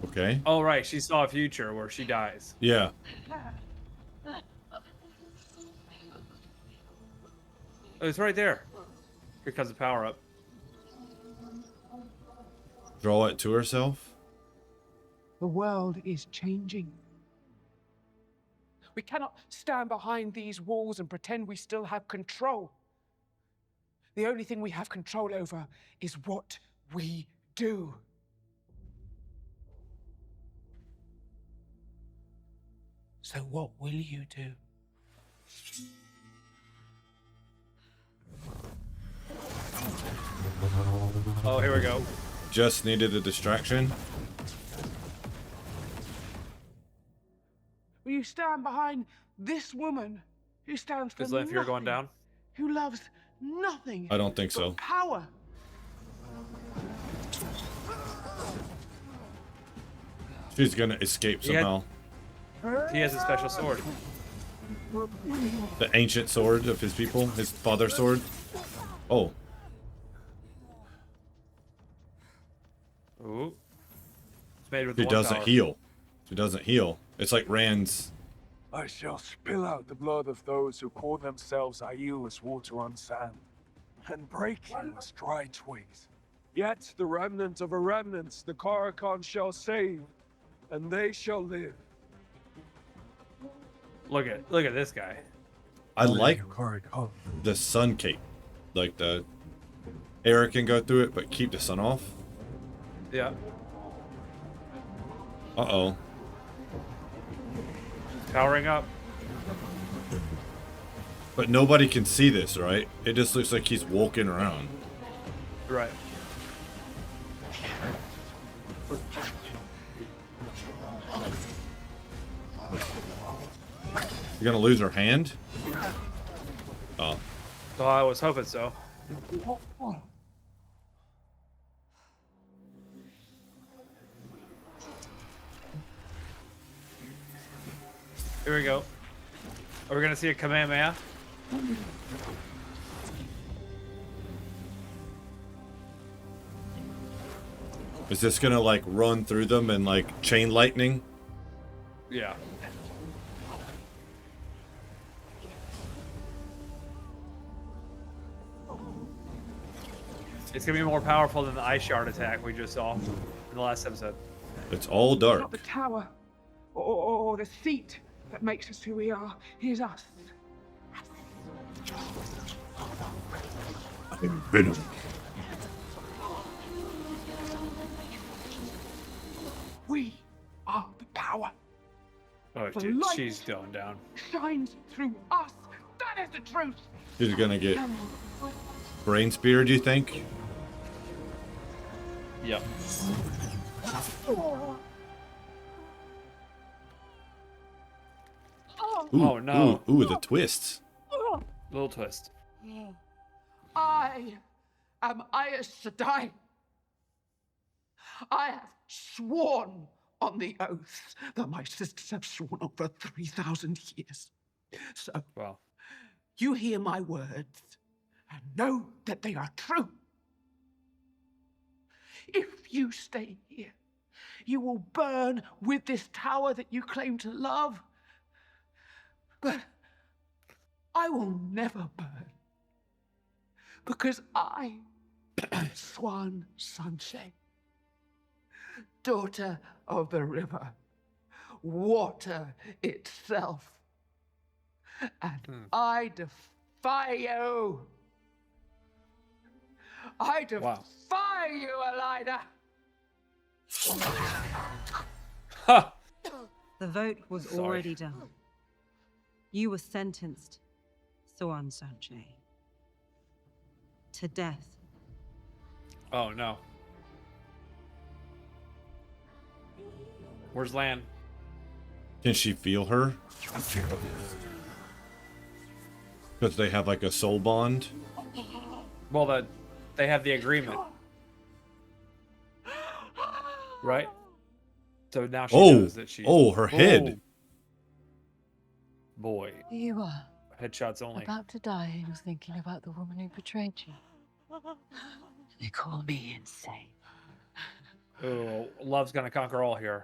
Okay. Oh, right. She saw a future where she dies. Yeah. Oh, it's right there. Here comes the power up. Draw it to herself. The world is changing. We cannot stand behind these walls and pretend we still have control. The only thing we have control over is what we do. So what will you do? Oh, here we go. Just needed a distraction. Will you stand behind this woman who stands for Is Lanfear nothing, going down? who loves nothing I don't think but so. power? She's gonna escape somehow. He has a special sword. The ancient sword of his people, his father's sword. Oh, Ooh. It's made with she one doesn't power. heal. She doesn't heal. It's like Rand's. I shall spill out the blood of those who call themselves Aiel as water on sand, and break you as dry twigs. Yet the remnant of a remnant the Karakhan shall save, and they shall live. Look at this guy. I like Karakhan. the sun cape, like the Eric can go through it, but keep the sun off. Yeah. Uh-oh. Powering up. But nobody can see this, right? It just looks like he's walking around. Right. You're gonna lose her hand? Oh. Well, I was hoping so. Here we go. Are we gonna see a Kamehameha? Is this gonna like run through them and like chain lightning? Yeah. It's gonna be more powerful than the ice shard attack we just saw in the last episode. It's all dark. Not the tower or the seat that makes us who we are. Here's us. I'm Venom. We are the power. Oh, The dude, light she's going down. shines through us. That is the truth. He's gonna get brain spear, do you think? Yep. Ooh, Oh, no. Ooh, the twists. Little twist. I am Aes Sedai. I have sworn on the oath that my sisters have sworn over 3,000 years. So, wow. You hear my words and know that they are true. If you stay here, you will burn with this tower that you claim to love. But I will never burn. Because I am Suane Sanche, daughter of the river, water itself. And I defy you. I defy you, Elida. The vote was already done. You were sentenced, Suane Sanche, to death. Oh no. Where's Lan? Can she feel her? Because they have like a soul bond. Well, they have the agreement, right? So now she knows that she. Oh, her head. Boy. You are Headshots only. about to die and thinking about the woman who betrayed you. They call me insane. Ooh, love's gonna conquer all here.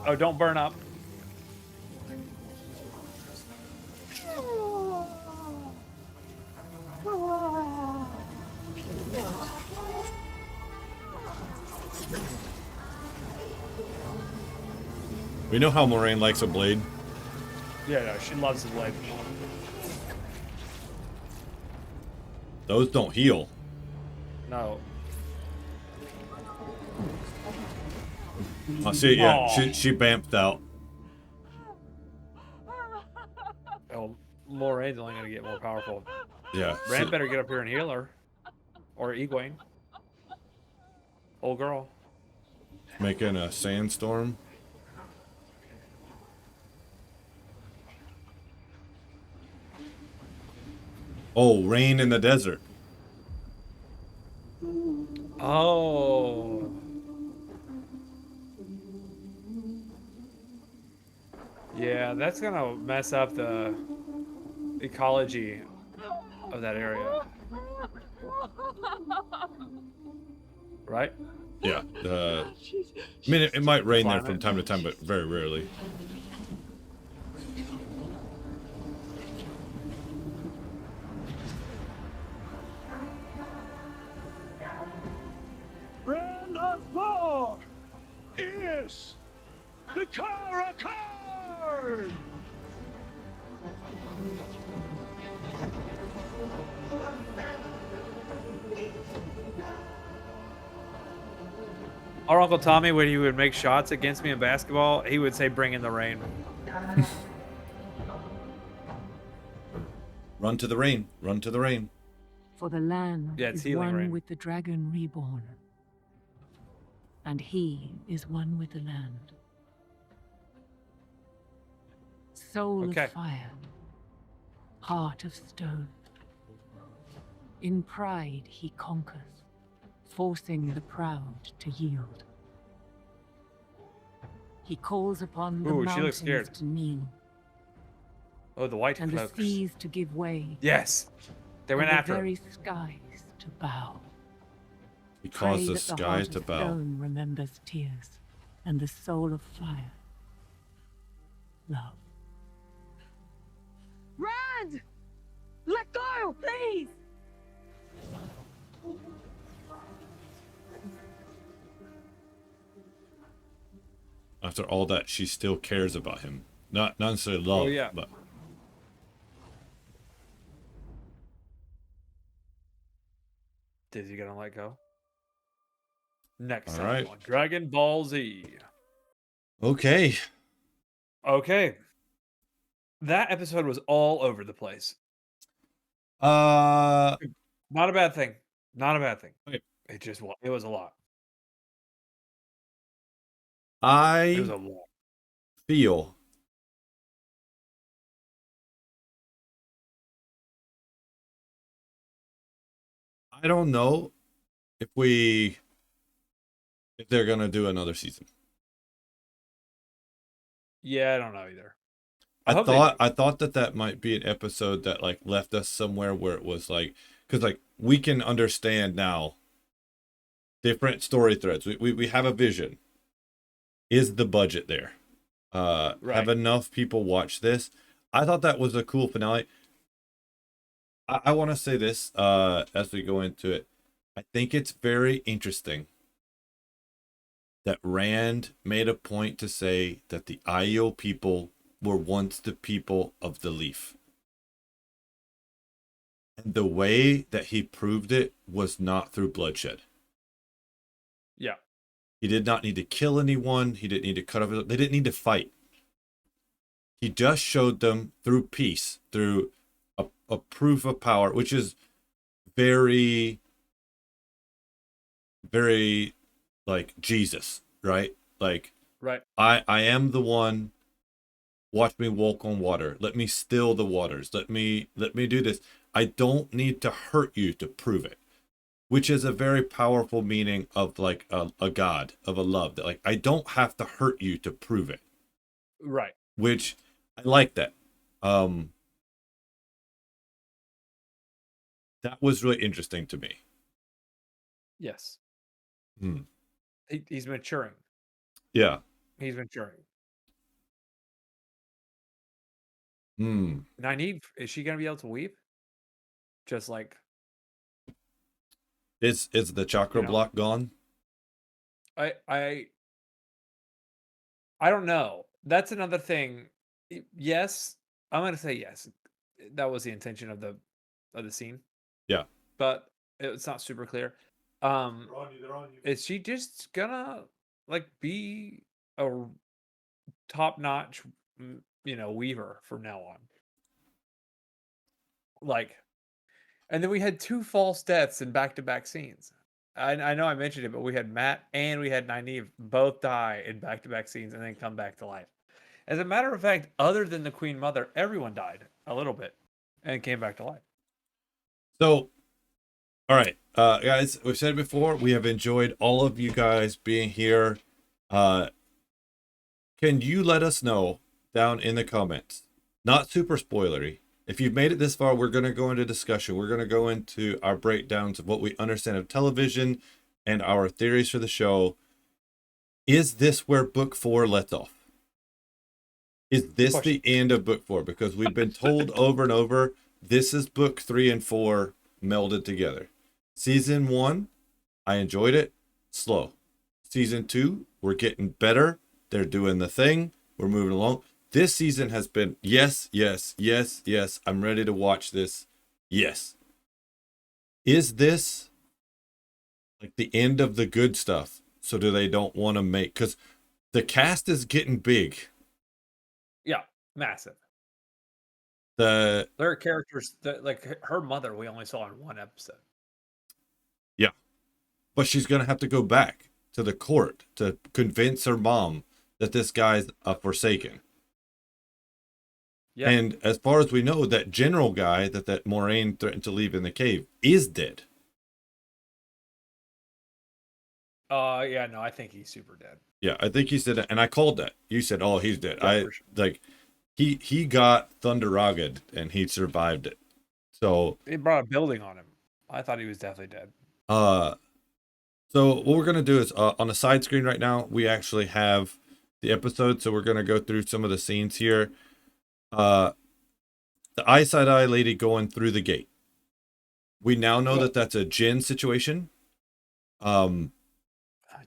Oh, don't burn up. We know how Moiraine likes a blade. Yeah, no, she loves the blade. Those don't heal. No. I see it, yeah. Aw. She bamped out. Oh, Moraine's only gonna get more powerful. Yeah. Rand better get up here and heal her. Or Egwene. Old girl. Making a sandstorm. Oh, rain in the desert. Oh. Yeah, that's gonna mess up the ecology of that area. Right? Yeah. I mean, it might rain there from time to time, but very rarely. Friend of Thor is the Karakar! Our Uncle Tommy, when he would make shots against me in basketball, he would say, "Bring in the rain." Run to the rain. Run to the rain. For the land Yeah, it's is healing one rain. with the dragon reborn. And he is one with the land. Soul Okay. of fire, heart of stone. In pride he conquers, forcing the proud to yield. He calls upon the Ooh, she mountains looks scared. to kneel. Oh, the white And the cloaks. seas to give way. Yes, they went and after the him. very skies to bow. He caused Pray the that sky heart to of bow. stone remembers tears, and the soul of fire, love. Rand! Let go, please! After all that, she still cares about him. Not necessarily love, yeah. but Is he gonna let go? Next All time right. on Dragon Ball Z. okay. Okay. That episode was all over the place. Uh, Not a bad thing. Not a bad thing. Okay. It was a lot. It was I a lot. feel I don't know if they're gonna do another season. Yeah, I don't know either. I hope they do. thought that might be an episode that like left us somewhere where it was like, because like we can understand now different story threads. We have a vision. Is the budget there? Have Right. enough people watch this? I thought that was a cool finale. I want to say this as we go into it. I think it's very interesting that Rand made a point to say that the Aiel people were once the people of the Leaf. And the way that he proved it was not through bloodshed. Yeah. He did not need to kill anyone. He didn't need to cut off. They didn't need to fight. He just showed them through peace, through a proof of power, which is very, very like Jesus, right? Like, Right. I am the one. Watch me walk on water. Let me still the waters. Let me do this. I don't need to hurt you to prove it, which is a very powerful meaning of like a God, of a love, that like I don't have to hurt you to prove it. Right. Which I like that. That was really interesting to me. Yes. Hmm. He's maturing. Yeah. He's maturing. Naeve, is she gonna be able to weep? Just like is the chakra block gone? I don't know. That's another thing. Yes, I'm gonna say yes. That was the intention of the scene. Yeah. But it's not super clear. Is she just gonna like be a top-notch, weaver from now on? Like, and then we had 2 false deaths in back-to-back scenes. I know I mentioned it, but we had Matt and we had Naeve both die in back-to-back scenes and then come back to life. As a matter of fact, other than the Queen Mother, everyone died a little bit and came back to life. So, all right, guys, we've said it before. We have enjoyed all of you guys being here. Can you let us know down in the comments? Not super spoilery. If you've made it this far, we're going to go into discussion. We're going to go into our breakdowns of what we understand of television and our theories for the show. Is this where book 4 lets off? Is this the end of book 4? Because we've been told over and over, this is book 3 and 4 melded together. Season 1, I enjoyed it. Slow. Season 2, we're getting better. They're doing the thing. We're moving along. This season has been yes, yes, yes, yes. I'm ready to watch this. Yes. Is this like the end of the good stuff? So do they don't want to make, because the cast is getting big. Yeah, massive. There are characters that, like her mother, we only saw in one episode. Yeah. But she's going to have to go back to the court to convince her mom that this guy's a Forsaken. Yeah. And as far as we know, that general guy that Moiraine threatened to leave in the cave is dead. Yeah, no, I think he's super dead. Yeah, I think he said that, and I called that. You said, "Oh, he's dead." Yeah, for sure. Like he got Thunderaged and he survived it. So They brought a building on him. I thought he was definitely dead. So what we're gonna do is on the side screen right now, we actually have the episode. So we're gonna go through some of the scenes here. The Aes Sedai lady going through the gate. We now know that that's a Jinn situation.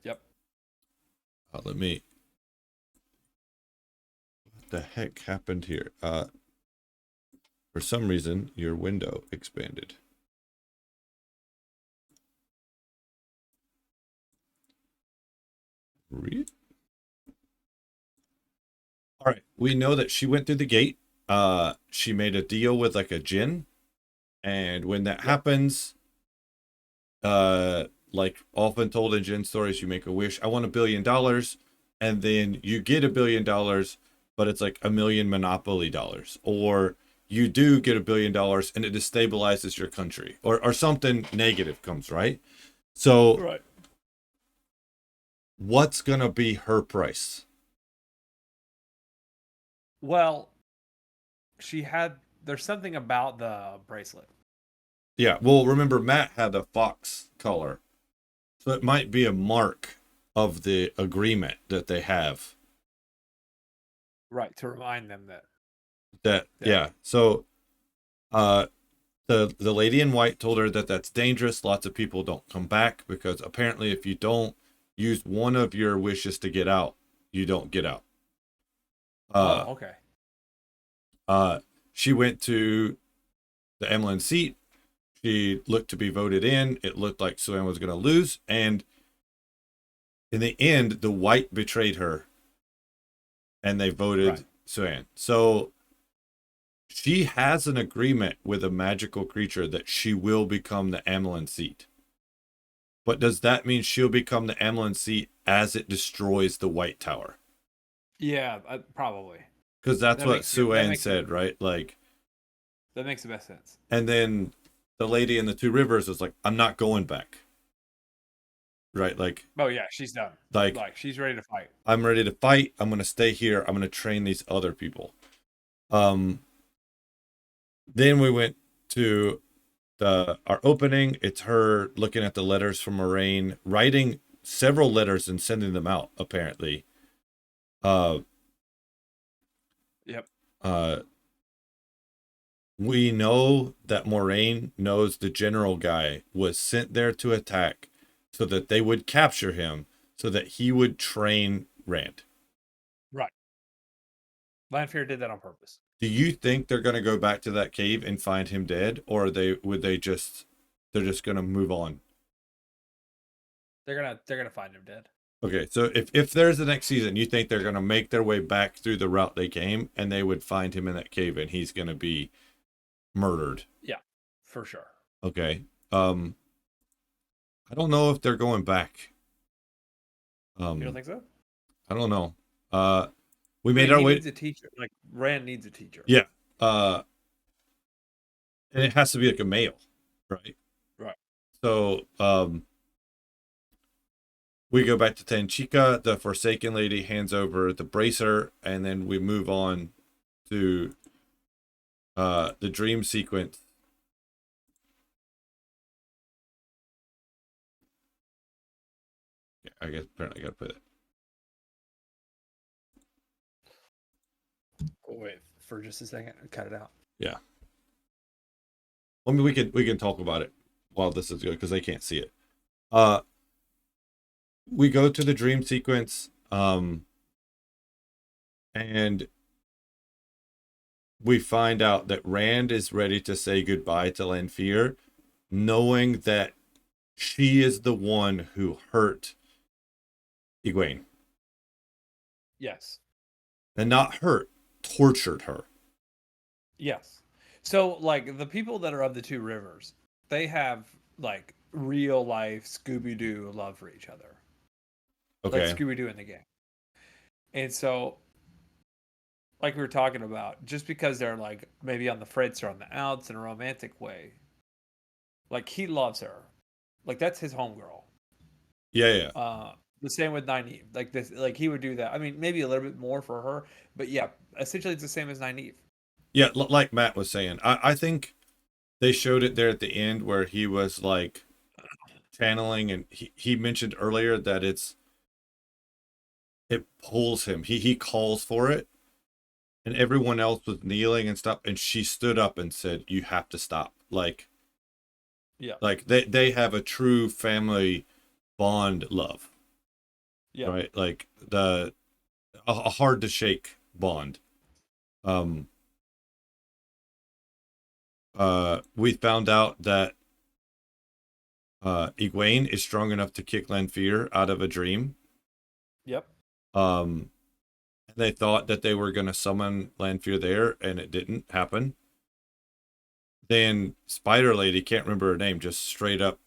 Yep. Let me. What the heck happened here? For some reason, your window expanded. Read. All right, we know that she went through the gate. She made a deal with like a Jinn, and when that happens, like often told in Jinn stories, you make a wish. I want $1 billion, and then you get $1 billion, but it's like $1 million Monopoly dollars, or you do get $1 billion and it destabilizes your country, or something negative comes, right? So, right. What's gonna be her price? Well, there's something about the bracelet. Yeah, well, remember Matt had a fox color, so it might be a mark of the agreement that they have. Right, to remind them that. Yeah. So, the lady in white told her that that's dangerous. Lots of people don't come back because apparently, if you don't use one of your wishes to get out, you don't get out. Okay. She went to the Emlyn seat. She looked to be voted in. It looked like Suane was going to lose. And in the end, the white betrayed her. And they voted Suane. So she has an agreement with a magical creature that she will become the Emlyn seat. But does that mean she'll become the Emlyn seat as it destroys the White Tower? Yeah, probably. Because that's what Suane said, right? Like, that makes the best sense. And then the lady in the Two Rivers was like, I'm not going back. Right? Like, oh, yeah, she's done. Like she's ready to fight. I'm ready to fight. I'm going to stay here. I'm going to train these other people. Then we went to our opening. It's her looking at the letters from Moiraine, writing several letters and sending them out, apparently. Yep. We know that Moiraine knows the general guy was sent there to attack so that they would capture him so that he would train Rand. Right. Lanfear did that on purpose. Do you think they're going to go back to that cave and find him dead, or they're just going to move on? They're gonna find him dead. Okay, so if there's the next season, you think they're going to make their way back through the route they came, and they would find him in that cave, and he's going to be murdered? Yeah, for sure. Okay. I don't know if they're going back. You don't think so? I don't know. We made our way. He needs a teacher. Like Rand needs a teacher. Yeah. And it has to be like a male, right? Right. So, we go back to Tanchico. The Forsaken lady hands over the bracer, and then we move on to the dream sequence. Yeah, I guess apparently I gotta put it. Oh, wait for just a second. Cut it out. Yeah. I mean, we can talk about it while this is good because they can't see it. We go to the dream sequence, and we find out that Rand is ready to say goodbye to Lanfear, knowing that she is the one who hurt Egwene. Yes. And not hurt, tortured her. Yes. So, like, the people that are of the two rivers, they have, like, real life Scooby Doo love for each other. Like Okay. Scooby Doo in the game. And so, like we were talking about, just because they're, like, maybe on the fritz or on the outs in a romantic way, like, he loves her. Like, that's his homegirl. Yeah. The same with Nynaeve. Like, this, like, he would do that. I mean, maybe a little bit more for her, but yeah, essentially it's the same as Nynaeve. Yeah, like Matt was saying, I think they showed it there at the end where he was like channeling, and he mentioned earlier that it pulls him. He calls for it, and everyone else was kneeling and stuff, and she stood up and said, "You have to stop." Like, yeah, like they have a true family bond love. Yeah. Right? Like a hard to shake bond. We found out that Egwene is strong enough to kick Lanfear out of a dream. Yep. And they thought that they were going to summon Lanfear there, and it didn't happen. Then Spider Lady, can't remember her name, just straight up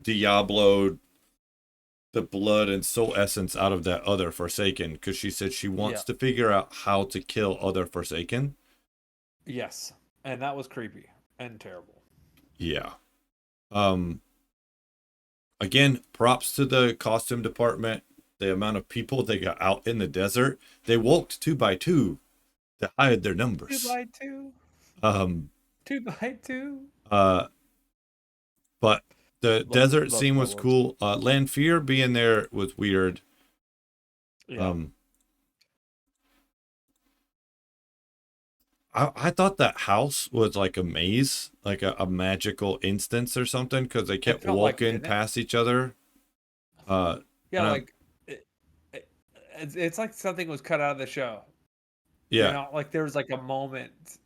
Diablo'd the blood and soul essence out of that other Forsaken, because she said she wants to figure out how to kill other Forsaken. Yes. And that was creepy and terrible. Yeah. Again, props to the costume department. The amount of people they got out in the desert. They walked 2 by 2 to hide their numbers. 2 by 2. 2 by 2. But the desert scene was cool. Lanfear being there was weird. Yeah. I thought that house was like a maze, like a magical instance or something, because they kept walking past each other. Yeah, like it's like something was cut out of the show. Yeah. You know, like there was like a moment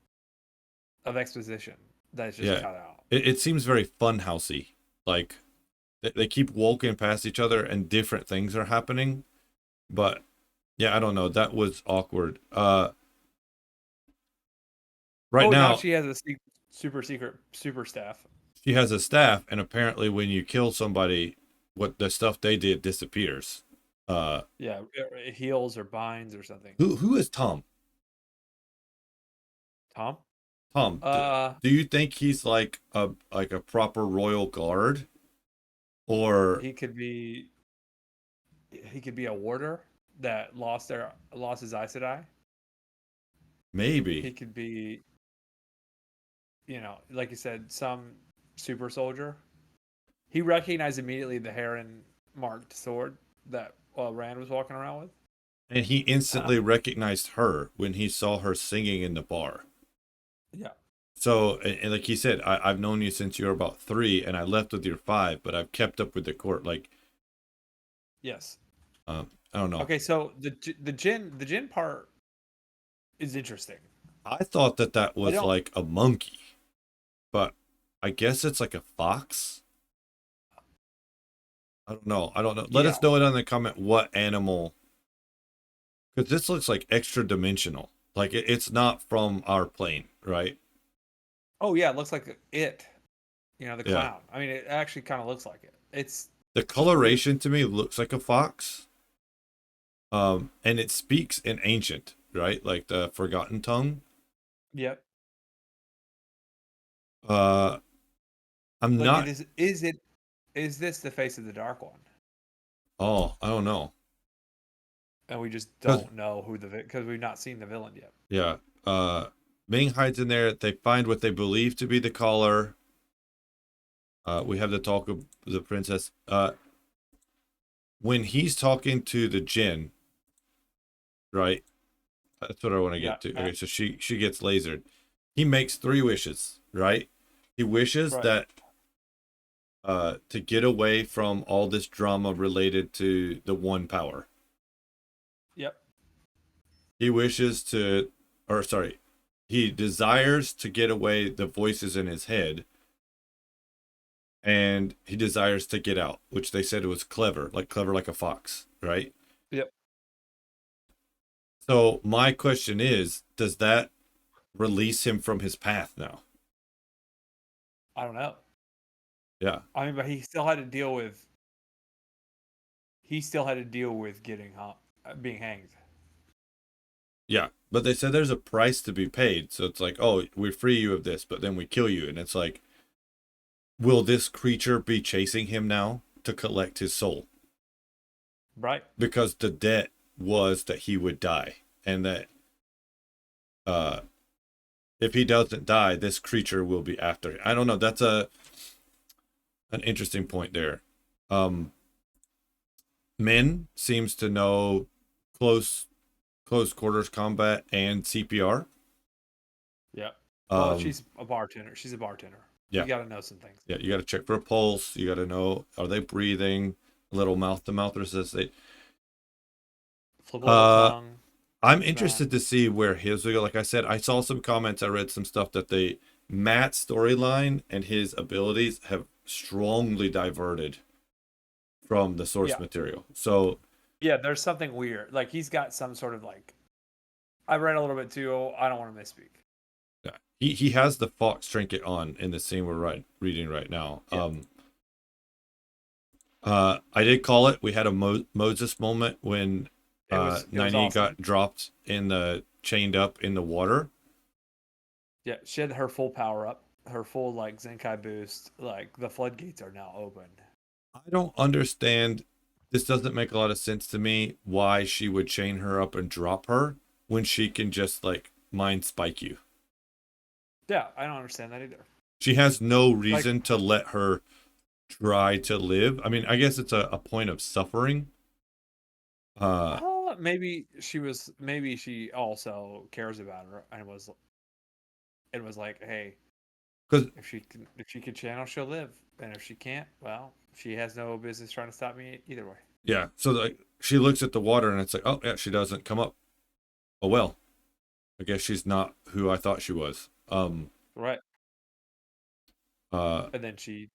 of exposition that's just cut out. It seems very funhousey. Like they keep walking past each other and different things are happening. But yeah, I don't know. That was awkward. Right now she has a super secret super staff. She has a staff, and apparently when you kill somebody, what the stuff they did disappears. Yeah, it heals or binds or something. Who is Tom? Tom? Do you think he's like a proper royal guard? Or he could be a warder that lost his Aes Sedai. Maybe. He could be, you know, like you said, some super soldier. He recognized immediately the heron marked sword that Rand was walking around with. And he instantly recognized her when he saw her singing in the bar. Yeah. So, and like he said, I've known you since you were about 3, and I left with your 5, but I've kept up with the court. Like, yes. I don't know. Okay, so the Jinn part is interesting. I thought that was like a monkey, but I guess it's like a fox. I don't know. Let us know it in the comment what animal, because this looks like extra dimensional. Like it's not from our plane, right? Oh yeah, it looks like it. You know, the clown. I mean, it actually kind of looks like it. It's the coloration to me looks like a fox. And it speaks in ancient, right? Like the forgotten tongue. Yep. I'm not. Is this the face of the Dark One? Oh, I don't know. And we just don't know because we've not seen the villain yet. Yeah. Ming hides in there. They find what they believe to be the collar. We have the talk of the princess. When he's talking to the Jinn, right? That's what I want to get to. Okay, so she gets lasered. He makes 3 wishes, right? He wishes that to get away from all this drama related to the one power. Yep. He he desires to get away the voices in his head, and he desires to get out, which they said was clever like a fox, right? Yep. So my question is, does that release him from his path now? I don't know. Yeah. I mean, but he still had to deal with. He still had to deal with getting being hanged. Yeah, but they said there's a price to be paid. So it's like, oh, we free you of this, but then we kill you. And it's like, will this creature be chasing him now to collect his soul? Right. Because the debt was that he would die. And that if he doesn't die, this creature will be after him. I don't know. That's an interesting point there. Min seems to know close quarters combat and CPR. Yeah. Well, she's a bartender. She's a bartender. Yeah. You got to know some things. Yeah, you got to check for a pulse. You got to know, are they breathing? A little mouth to mouth resuscitate. I'm interested to see where his will go. Like I said, I saw some comments. I read some stuff that Matt's storyline and his abilities have strongly diverted from the source material. So yeah, there's something weird. Like he's got some sort of like. I read a little bit too. I don't want to misspeak. Yeah, he has the fox trinket on in the scene we're reading right now. Yeah. I did call it. We had a Moses moment when Naeve awesome. got dropped chained up in the water. Yeah, she had her full power up, her full like Zenkai boost. Like the floodgates are now open. I don't understand. This doesn't make a lot of sense to me. Why she would chain her up and drop her when she can just like mind spike you? Yeah, I don't understand that either. She has no reason to let her try to live. I mean, I guess it's a point of suffering. Maybe she also cares about her and was like, hey, because if she can channel, she'll live, and if she can't, well, she has no business trying to stop me either way. Yeah, so like she looks at the water and it's like, oh yeah, she doesn't come up. Oh well, I guess she's not who I thought she was. Right. And then she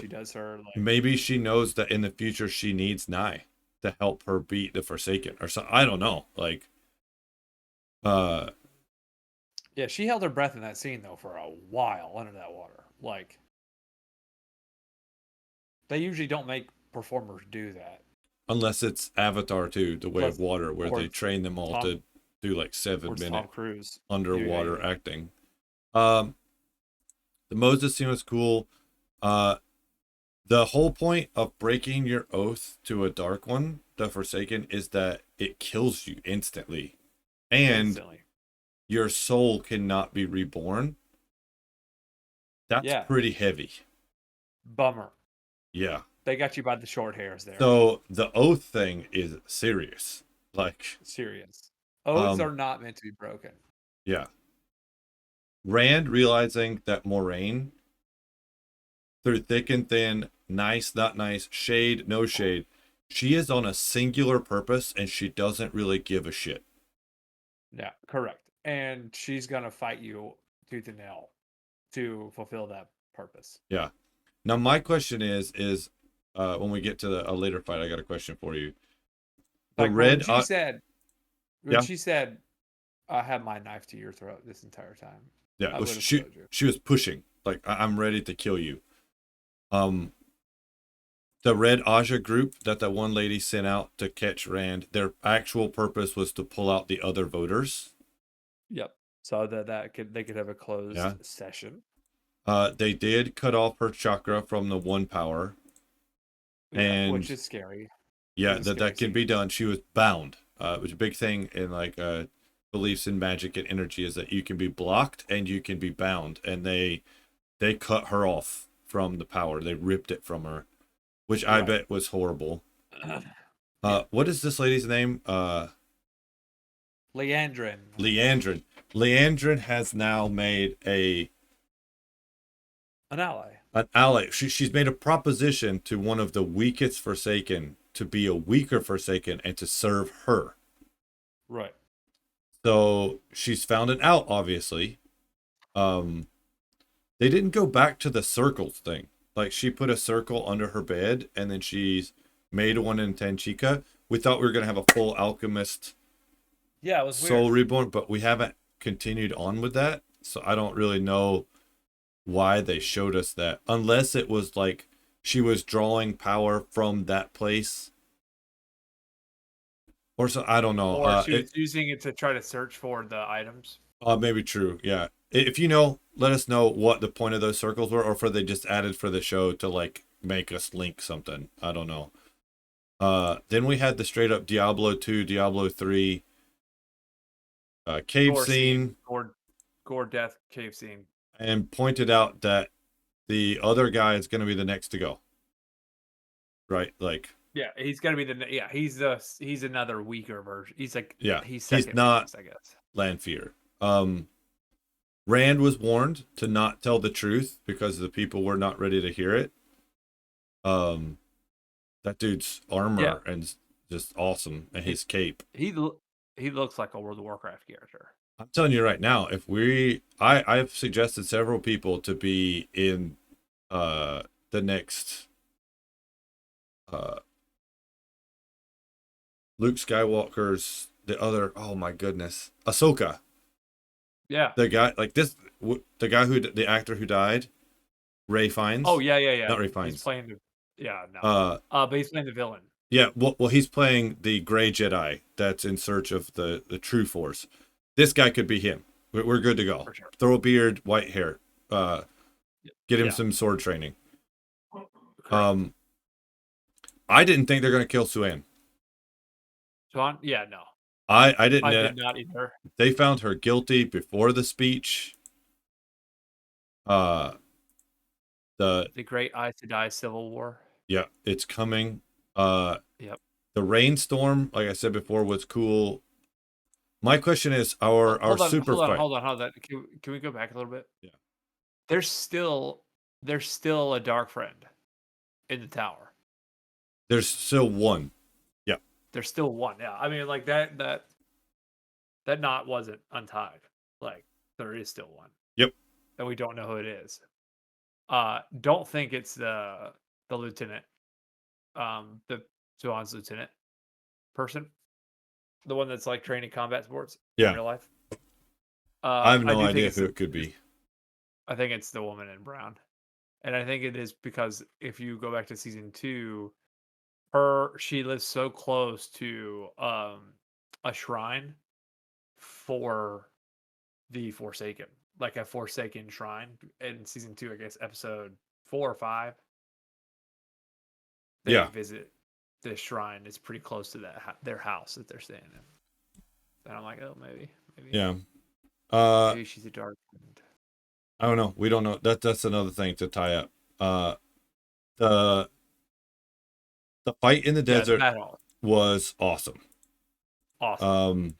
does her like, maybe she knows that in the future she needs Naeve to help her beat the Forsaken or something. I don't know. Like, yeah, she held her breath in that scene though for a while under that water. Like, they usually don't make performers do that unless it's Avatar 2, The Way of Water, where they train them all to do like 7-minute underwater acting. The Moses scene was cool. The whole point of breaking your oath to a Dark One, the Forsaken, is that it kills you instantly. And your soul cannot be reborn. That's pretty heavy. Bummer. Yeah. They got you by the short hairs there. So the oath thing is serious. Like serious. Oaths are not meant to be broken. Yeah. Rand realizing that Moiraine, through thick and thin, nice, not nice, shade, no shade, she is on a singular purpose and she doesn't really give a shit. Yeah, correct. And she's gonna fight you tooth and nail to fulfill that purpose. Yeah. Now my question is when we get to a later fight, I got a question for you. Like when she said, "I have my knife to your throat" this entire time. Yeah, well, she was pushing like, I'm ready to kill you. The Red Aja group that one lady sent out to catch Rand, their actual purpose was to pull out the other voters. Yep. So that they could have a closed session. They did cut off her chakra from the one power. And which is scary. Yeah, that can be done. She was bound. It was a big thing in like beliefs in magic and energy, is that you can be blocked and you can be bound. And they cut her off from the power. They ripped it from her, which I bet was horrible. What is this lady's name? Liandrin. Liandrin has now made an ally. An ally. She's made a proposition to one of the weakest Forsaken to be a weaker Forsaken and to serve her. Right. So she's found it out, obviously. They didn't go back to the circles thing. Like, she put a circle under her bed and then she's made one in Tanchico. we thought we were gonna have a full alchemist Yeah, it was Soul weird. Reborn, but we haven't continued on with that, so I don't really know why they showed us that, unless it was like she was drawing power from that place, or so. I don't know. Or she was using it to try to search for the items. Maybe true. Yeah. If you know, let us know what the point of those circles were, or if they just added for the show to like make us link something. I don't know. Then we had the straight up Diablo 2, Diablo 3 cave scene, gore death cave scene, and pointed out that the other guy is going to be the next to go. Right? Like, yeah, he's gonna be he's another weaker version. He's like, yeah, he's not phase, I guess. Lanfear. Rand was warned to not tell the truth because the people were not ready to hear it. That dude's armor and just awesome, and his cape. He looks like a World of Warcraft character. I'm telling you right now, if I've suggested several people to be in the next Luke Skywalker's oh my goodness, Ahsoka. Yeah. The guy the actor who died, Ray Fiennes. Oh yeah. Not Ray Fiennes. He's playing but he's playing the villain. Yeah, well, he's playing the Gray Jedi that's in search of the true Force. This guy could be him. We're good to go. For sure. Throw a beard, white hair. Get him some sword training. I didn't think they're gonna kill Suane. Suane? Yeah, no. I didn't. I did not either. They found her guilty before the speech. The Great Aes Sedai Civil War. Yeah, it's coming. Yep. The rainstorm, like I said before, was cool. My question is, our super fight. Hold on. Can we go back a little bit? Yeah. There's still a dark friend in the tower. There's still one. Yeah. There's still one. Yeah. I mean, like that knot wasn't untied. Like there is still one. Yep. And we don't know who it is. Don't think it's the lieutenant. The Suane's lieutenant person. The one that's like training combat sports in real life. I have no idea who it could be. I think it's the woman in brown. And I think it is because if you go back to season 2, she lives so close to a shrine for the Forsaken. Like a Forsaken shrine in season 2, I guess episode 4 or 5. They visit this shrine. It's pretty close to their house that they're staying in. And I'm like, oh, maybe. Yeah. Maybe she's a dark friend. I don't know. We don't know. That's another thing to tie up. The fight in the desert was awesome. Awesome.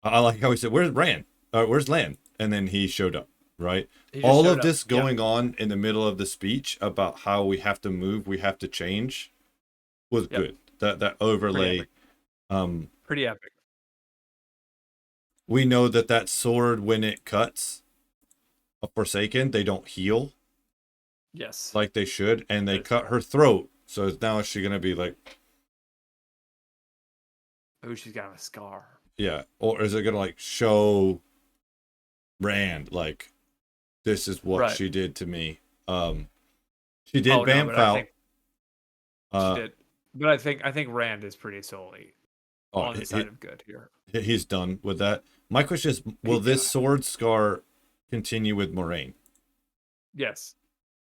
I like how he said, "Where's Rand? Where's Lan?" And then he showed up. Right. All of this going on in the middle of the speech about how we have to move, we have to change, was good. That overlay, pretty epic. We know that sword, when it cuts a Forsaken, they don't heal. Yes. Like they should, and they cut her throat. So now is she gonna be like? Oh, she's got a scar. Yeah, or is it gonna like show Rand like, this is what she did to me? She did vamp out. She did, but I think Rand is pretty solely on the side of good here. He's done with that. My question is, will this sword scar continue with Moiraine? Yes.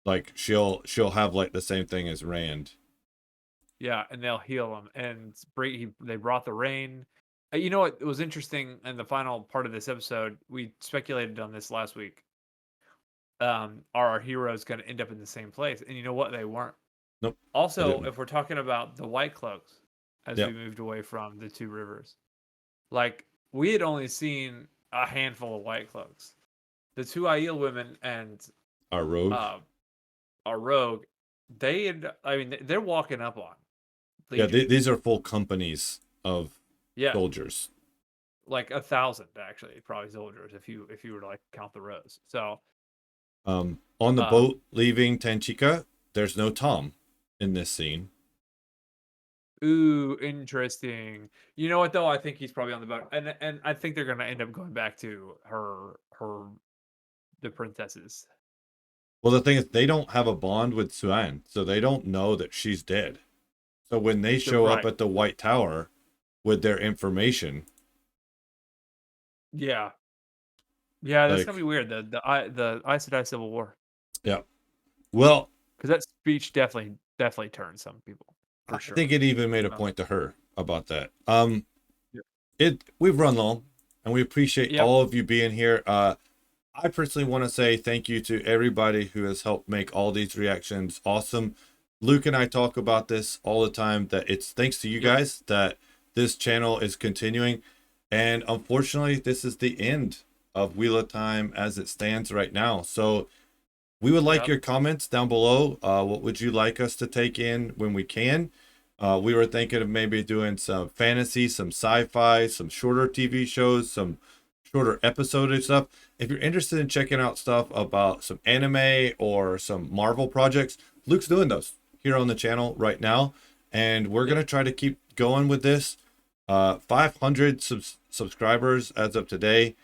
Like she'll have like the same thing as Rand. Yeah, and they'll heal him. And they brought the rain. You know what was interesting in the final part of this episode? We speculated on this last week. Are our heroes going to end up in the same place? And you know what? They weren't. Nope. Also, if we're talking about the White Cloaks, as we moved away from the Two Rivers, like we had only seen a handful of White Cloaks. The two Aiel women and our rogue, they're walking up on. Yeah, these are full companies of soldiers. Like 1,000 actually, probably soldiers if you were to like count the rows. So, on the boat leaving Tanchico, there's no Tom in this scene. Ooh, interesting. You know what though? I think he's probably on the boat, and I think they're gonna end up going back to the princesses. Well, the thing is, they don't have a bond with Suane, so they don't know that she's dead. So when they show up Right. at the White Tower with their information, Yeah. Yeah, that's like, gonna be weird. The Aes Sedai Civil War. yeah. Well, Because that speech definitely turned some people for I sure. think it even made a point to her about that. Yep. We've run long, and we appreciate Yep. all of you being here. I personally want to say thank you to everybody who has helped make all these reactions awesome. Luke and I talk about this all the time, that it's thanks to you guys that this channel is continuing. And unfortunately, this is the end of Wheel of Time as it stands right now. So we would like your comments down below. What would you like us to take in when we can? We were thinking of maybe doing some fantasy, some sci-fi, some shorter TV shows, some shorter episode stuff. If you're interested in checking out stuff about some anime or some Marvel projects, Luke's doing those here on the channel right now. And we're going to try to keep going with this. 500 subscribers as of today.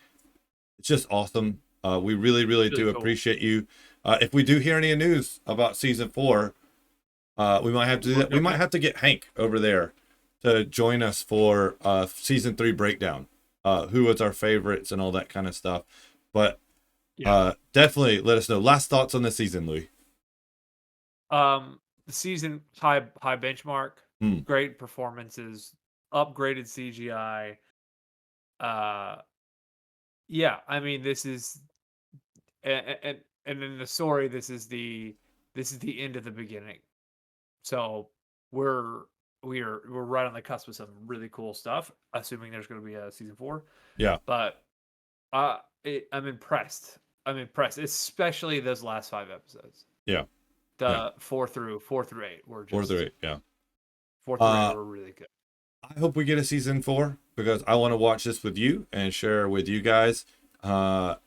It's just awesome. We really, really do appreciate you. If we do hear any news about season 4, we might have to do that. We might have to get Hank over there to join us for season 3 breakdown. Who was our favorites and all that kind of stuff. But definitely let us know. Last thoughts on the season, Louis. The season high benchmark, great performances, upgraded CGI. Yeah, I mean this is and in the story this is the end of the beginning. So we're right on the cusp of some really cool stuff, assuming there's going to be a season 4. Yeah. But I'm impressed. I'm impressed, especially those last 5 episodes. Yeah. The 4 through 8 were just 4 through 8, yeah. 4 through 8 were really good. I hope we get a season 4 because I want to watch this with you and share with you guys. I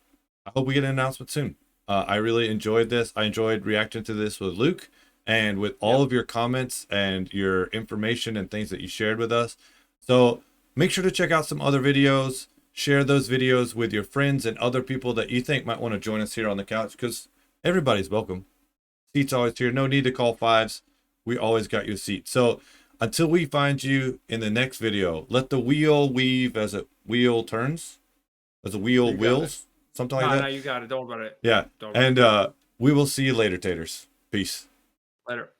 hope we get an announcement soon. I really enjoyed this. I enjoyed reacting to this with Luke and with all of your comments and your information and things that you shared with us. So make sure to check out some other videos. Share those videos with your friends and other people that you think might want to join us here on the couch, because everybody's welcome. Seat's always here. No need to call 5s. We always got you a seat. So until we find you in the next video, let the wheel weave as a wheel turns, as a wheel wheels, something like that. No, you got it. Don't worry about it. Yeah. And we will see you later, taters. Peace. Later.